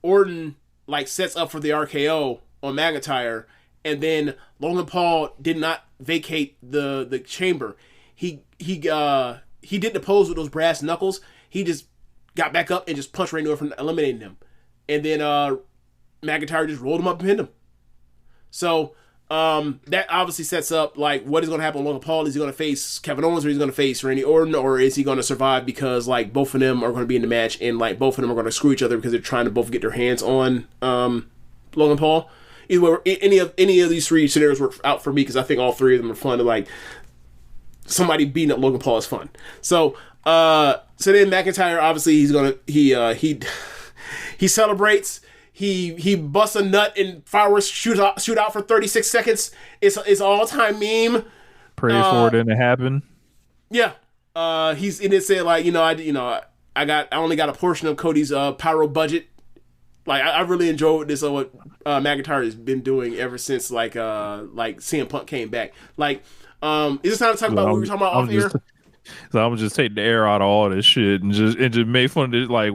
Orton like sets up for the RKO on McIntyre, and then Logan Paul did not vacate the chamber. He did the pose with those brass knuckles. He just got back up and just punched Randy Orton, eliminating him, and then McIntyre just rolled him up and pinned him. So. That obviously sets up like what is going to happen with Logan Paul. Is he going to face Kevin Owens, or is he going to face Randy Orton, or is he going to survive because like both of them are going to be in the match and like both of them are going to screw each other because they're trying to both get their hands on Logan Paul. Either way, any of these three scenarios work out for me because I think all three of them are fun. To like somebody beating up Logan Paul is fun. So then McIntyre obviously he celebrates. He busts a nut and fireworks shoot out for 36 seconds. It's an all-time meme. Pray for it and it happen. Yeah. He's in it said like, I only got a portion of Cody's pyro budget. Like I really enjoyed this what McIntyre has been doing ever since like CM Punk came back. Like is this time to talk about what we were talking about off here? So I'm just taking the air out of all this shit and just make fun of it like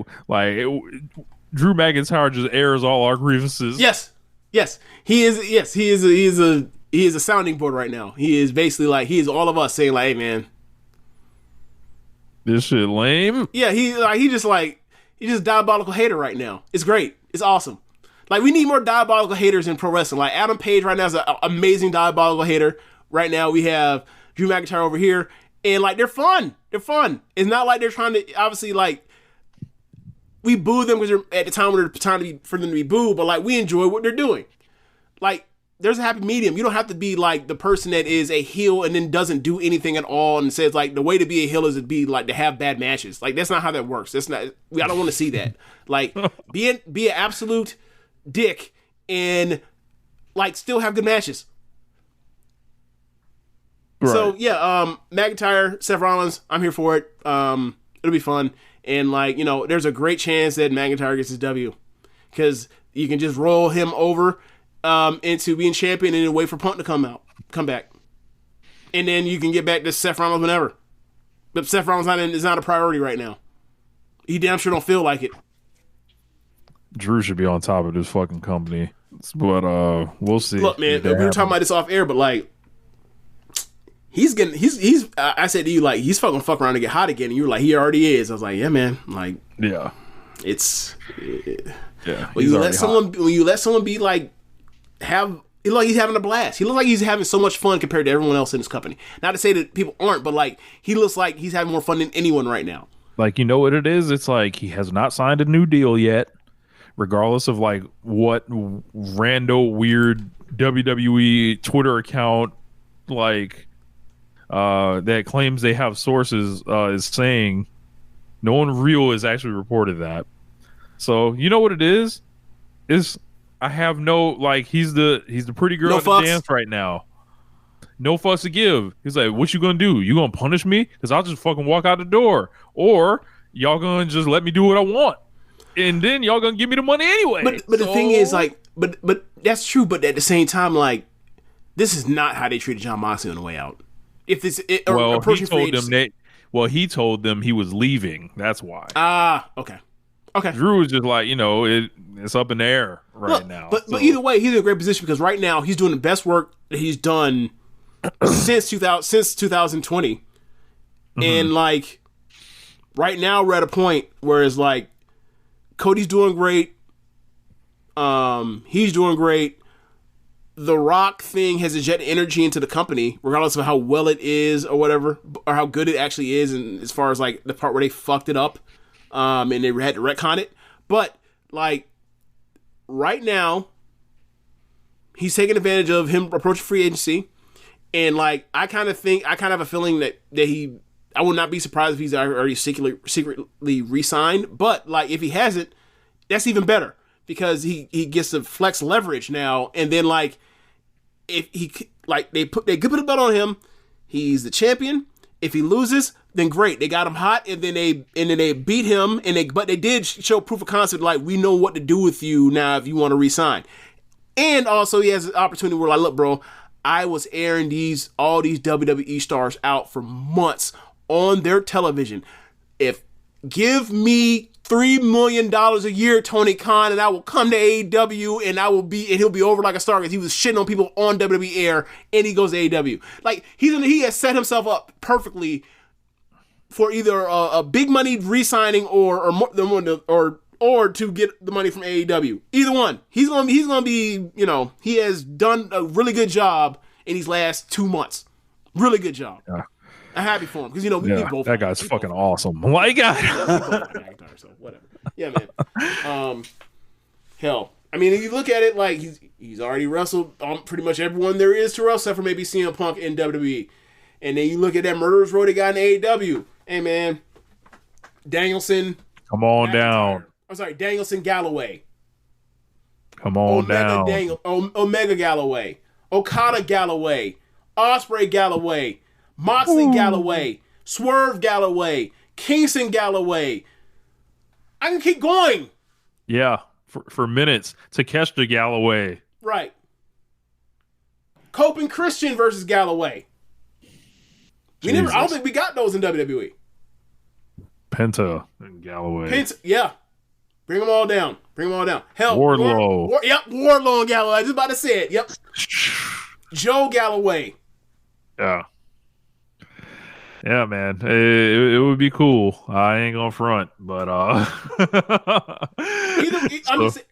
Drew McIntyre just airs all our grievances. Yes. Yes, he is. Yes, he is. He is a sounding board right now. He is basically like he is all of us saying like, "Hey, man, this shit lame." Yeah, he's just diabolical hater right now. It's great. It's awesome. Like we need more diabolical haters in pro wrestling. Like Adam Page right now is an amazing diabolical hater. Right now we have Drew McIntyre over here, and like they're fun. They're fun. It's not like they're trying to obviously like we boo them because they're at the time when they're trying for them to be booed, but like we enjoy what they're doing. Like there's a happy medium. You don't have to be like the person that is a heel and then doesn't do anything at all and says like the way to be a heel is to be like to have bad matches. Like that's not how that works. That's not. I don't want to see that. Like be an absolute dick and like still have good matches. Right. So yeah, McIntyre, Seth Rollins, I'm here for it. It'll be fun. And like, you know, there's a great chance that McIntyre gets his W because you can just roll him over into being champion and then wait for Punk to come back. And then you can get back to Seth Rollins whenever. But Seth Rollins is not a priority right now. He damn sure don't feel like it. Drew should be on top of this fucking company. But we'll see. Look, man, we were talking about this off air, but like he's I said to you, like, he's fucking fuck around to get hot again, and you were like, he already is. I was like, yeah, man. Like, yeah. It's yeah. When you let someone be like he like he's having a blast. He looks like he's having so much fun compared to everyone else in his company. Not to say that people aren't, but like he looks like he's having more fun than anyone right now. Like, you know what it is? It's like he has not signed a new deal yet, regardless of like what rando weird WWE Twitter account like that claims they have sources is saying. No one real has actually reported that. So you know what it is? I have no like he's the pretty girl at the dance right now. No fucks to give. He's like, what you gonna do? You gonna punish me? Because I'll just fucking walk out the door. Or y'all gonna just let me do what I want. And then y'all gonna give me the money anyway. But the thing is, like, but that's true, but at the same time, like, this is not how they treated Jon Moxley on the way out. If this he told them he was leaving. That's why. Okay. Drew was just like, you know, it's up in the air now. But either way, he's in a great position because right now he's doing the best work that he's done since 2020. Mm-hmm. And like right now we're at a point where it's like Cody's doing great. He's doing great. The Rock thing has injected energy into the company, regardless of how well it is or whatever, or how good it actually is, and as far as like the part where they fucked it up, and they had to retcon it. But like right now, he's taking advantage of him approaching free agency, and like I kind of have a feeling that I would not be surprised if he's already secretly re-signed. But like if he hasn't, that's even better because he gets to flex leverage now, and then like. If he like they could put a belt on him, he's the champion. If he loses, then great, they got him hot, and then they beat him, but they did show proof of concept, like we know what to do with you now if you want to resign. And also he has an opportunity where like, look, bro, I was airing all these WWE stars out for months on their television. Give me $3 million a year, Tony Khan, and I will come to AEW and he'll be over like a star because he was shitting on people on WWE air and he goes to AEW. Like he has set himself up perfectly for either a big money re-signing or to get the money from AEW. Either one. He's gonna be, you know, he has done a really good job in these last 2 months. Really good job. Yeah. I'm happy for him because you know we both. That guy's fucking awesome. My God. So whatever. Yeah, man. Hell, I mean, if you look at it, like he's already wrestled pretty much everyone there is to wrestle, except for maybe CM Punk in WWE. And then you look at that Murderers Row they got in AEW. Hey, man, Danielson. Come on down. I'm sorry, Danielson Galloway. Come on down. Omega Galloway, Okada Galloway, Ospreay Galloway. Moxley Galloway, Swerve Galloway, Kingston Galloway. I can keep going. Yeah, for minutes. Takeshita Galloway. Right. Cope and Christian versus Galloway. I don't think we got those in WWE. Penta and Galloway. Yeah. Bring them all down. Bring them all down. Hell, Wardlow. Wardlow and Galloway. I was just about to say it. Yep. Joe Galloway. Yeah. Yeah, man. It would be cool. I ain't gonna front, but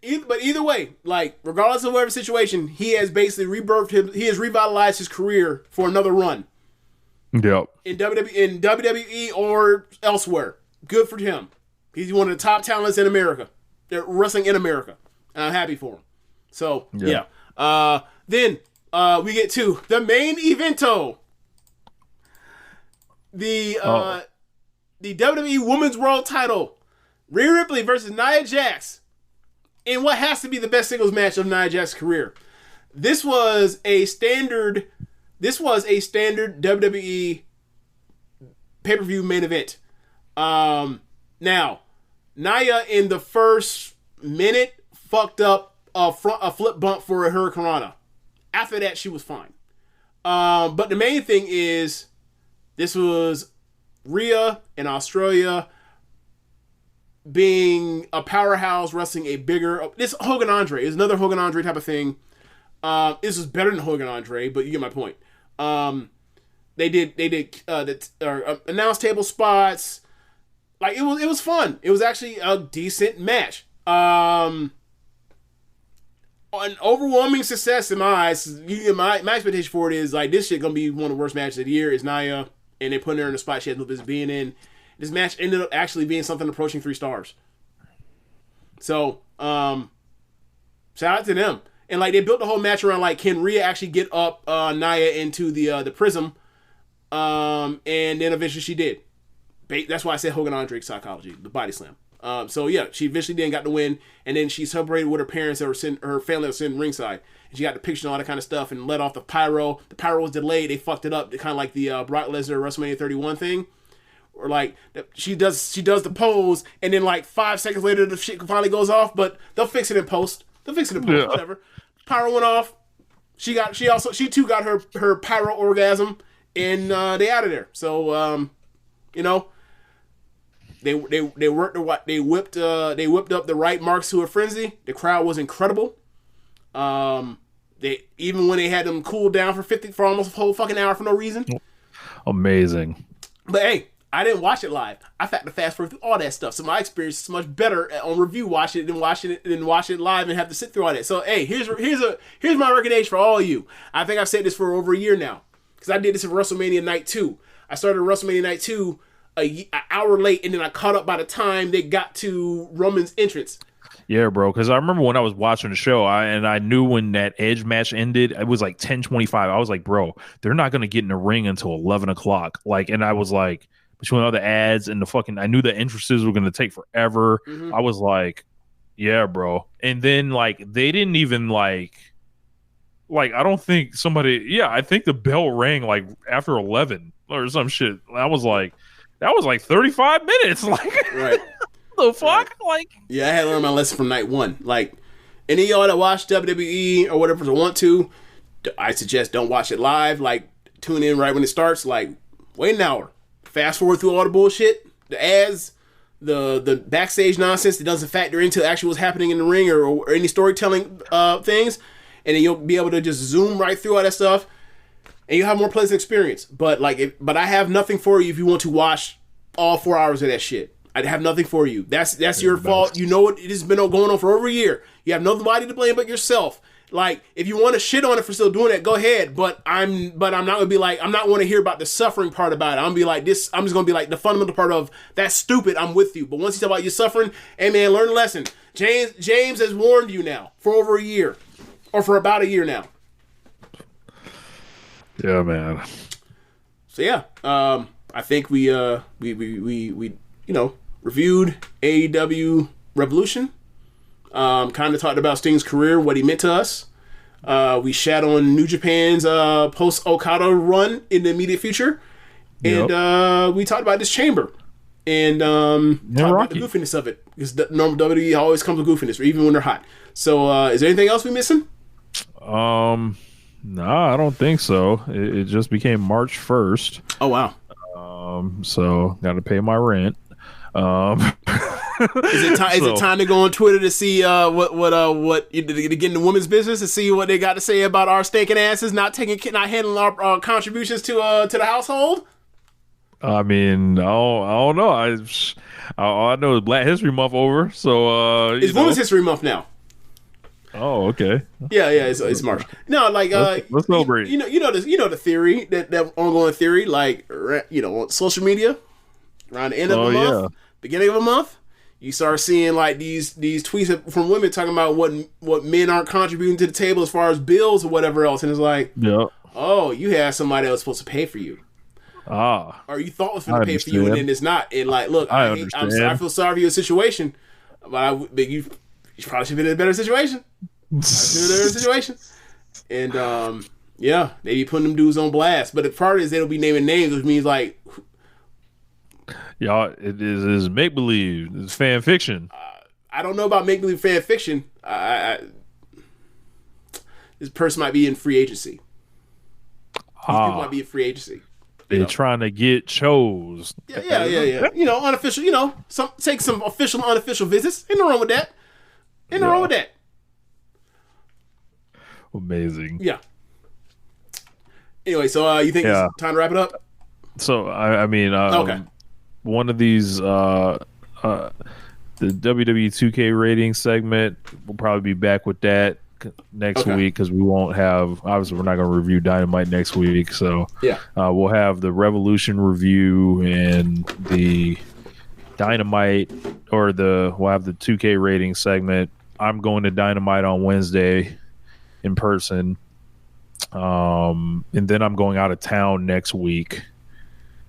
either way, like regardless of whatever situation, he has basically rebirthed him. He has revitalized his career for another run. Yep. In WWE or elsewhere. Good for him. He's one of the top talents in America. They're wrestling in America. And I'm happy for him. So yeah. Then we get to the main evento. The WWE Women's World Title, Rhea Ripley versus Nia Jax, in what has to be the best singles match of Nia Jax's career. This was a standard WWE pay-per-view main event. Now, Nia in the first minute fucked up a flip bump for a Hurricanrana. After that, she was fine. But the main thing is, this was Rhea in Australia being a powerhouse, wrestling a bigger... This Hogan Andre is another Hogan Andre type of thing. This was better than Hogan Andre, but you get my point. They did announce table spots. Like it was fun. It was actually a decent match. An overwhelming success in my eyes. My expectation for it is like this shit gonna be one of the worst matches of the year. Is Nia, and they put her in a spot she had no business being in. This match ended up actually being something approaching 3 stars. So, shout out to them. And like they built the whole match around like, can Rhea actually get up Nia into the prism? And then eventually she did. That's why I said Hogan Andre psychology, the body slam. So yeah, she eventually then got the win, and then she celebrated with her parents that were sitting, her family that was sitting ringside, and she got the picture and all that kind of stuff, and let off the pyro. The pyro was delayed; they fucked it up, kind of like the Brock Lesnar WrestleMania 31 thing, or like she does the pose, and then like 5 seconds later the shit finally goes off, but they'll fix it in post. Whatever. Pyro went off. She too got her pyro orgasm, and they out of there. So you know. They whipped up the right marks to a frenzy. The crowd was incredible. They even when they had them cool down for almost a whole fucking hour for no reason. Amazing. But hey, I didn't watch it live. I had to fast forward through all that stuff. So my experience is much better on review watching it than watching it live and have to sit through all that. So hey, here's my recommendation for all of you. I think I've said this for over a year now because I did this at WrestleMania Night 2. I started WrestleMania Night 2 an hour late, and then I caught up by the time they got to Roman's entrance. Yeah, bro, because I remember when I was watching the show, I knew when that Edge match ended, it was like 10:25. I was like, bro, they're not going to get in the ring until 11 o'clock. Like, and I was like, between all the ads and I knew the entrances were going to take forever. Mm-hmm. I was like, yeah, bro. And then, like, they didn't even, like, I don't think I think the bell rang, like, after 11 or some shit. I was like, that was like 35 minutes. Like, right. The fuck? Right. Like, yeah, I had to learn my lesson from night 1. Like, any of y'all that watch WWE or whatever want to, I suggest don't watch it live. Like, tune in right when it starts. Like, wait an hour. Fast forward through all the bullshit, the ads, the backstage nonsense that doesn't factor into actually what's happening in the ring or any storytelling things, and then you'll be able to just zoom right through all that stuff. And you have more pleasant experience. But I have nothing for you if you want to watch all 4 hours of that shit. I have nothing for you. That's your fault. You know it has been going on for over a year. You have nobody to blame but yourself. Like, if you want to shit on it for still doing that, go ahead. But I'm not gonna be like, I'm not going to hear about the suffering part about it. I'm gonna be like this. I'm just gonna be like the fundamental part of that's stupid. I'm with you. But once you talk about your suffering, hey man, learn a lesson. James has warned you now for over a year, or for about a year now. Yeah, man. So yeah, I think we reviewed AEW Revolution. Kind of talked about Sting's career, what he meant to us. We shat on New Japan's post Okada run in the immediate future, and we talked about this chamber and talked about the goofiness of it, because the normal WWE always comes with goofiness, even when they're hot. So, is there anything else we missing? No, I don't think so. It just became March 1st. Oh wow. So got to pay my rent. Is it time to go on Twitter to see what to get in the women's business to see what they got to say about our stinking asses not handling our contributions to the household? I mean, I don't know. I know it's Black History Month over, so it's Women's History Month now. Oh, okay. Yeah, it's March. No, like let's celebrate. You know the theory that ongoing theory, like on social media, around the end of a month, beginning of a month, you start seeing like these tweets from women talking about what men aren't contributing to the table as far as bills or whatever else, and it's like, oh, you had somebody that was supposed to pay for you. Or you thought it was going to pay for you, and then it's not. And like, look, I feel sorry for your situation, but you probably should be in a better situation. And they be putting them dudes on blast. But the part is they don't be naming names, which means like, y'all, it is make believe. It's fan fiction. I don't know about make believe fan fiction. This person might be in free agency. These people might be in free agency. They're trying to get shows. Yeah. Unofficial. Take some official, unofficial visits. Ain't no wrong with that. Ain't no wrong with that. Amazing. Yeah. Anyway, so you think it's time to wrap it up? So I mean, okay. One of these, the WWE 2K rating segment, we'll probably be back with that next week because we won't have. Obviously, we're not going to review Dynamite next week, so we'll have the Revolution review and the Dynamite, or we'll have the 2K rating segment. I'm going to Dynamite on Wednesday in person, and then I'm going out of town next week,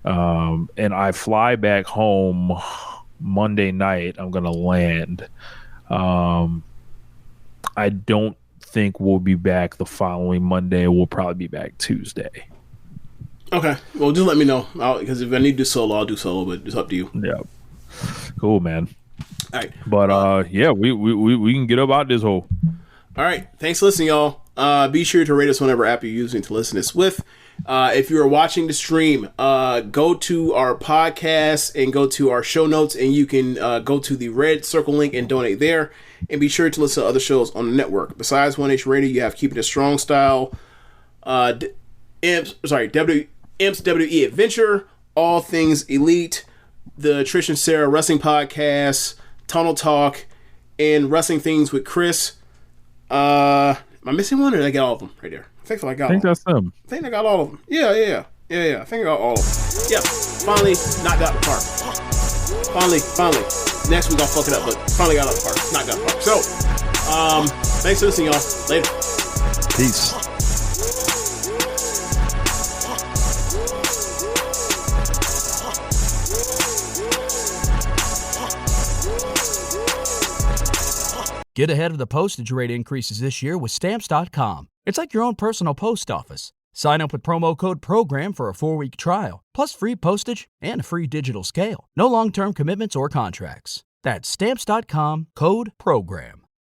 and I fly back home Monday night. I'm going to land. I don't think we'll be back the following Monday. We'll probably be back Tuesday. Okay. Well, just let me know. Because if I need to do solo, I'll do solo, but it's up to you. Yeah. Cool, man. All right. But, we can get about this hole. All right. Thanks for listening, y'all. Be sure to rate us whenever app you're using to listen to this with. If you are watching the stream, go to our podcast and go to our show notes, and you can go to the red circle link and donate there. And be sure to listen to other shows on the network. Besides One Nation Radio, you have Keepin It Strong Style, WWE Adventure, All Things Elite, the Trish and Sarah Wrestling Podcast, Tunnel Talk, and Wrestling Things with Chris. Am I missing one, or did I get all of them right there? I think that's them. I think I got all of them. Yeah. I think I got all of them. Yeah. Finally knocked out the park. Finally. Next week I'll fuck it up, but finally got out the park. Knocked out the park. So, thanks for listening, y'all. Later. Peace. Get ahead of the postage rate increases this year with Stamps.com. It's like your own personal post office. Sign up with promo code PROGRAM for a 4-week trial, plus free postage and a free digital scale. No long-term commitments or contracts. That's Stamps.com, code PROGRAM.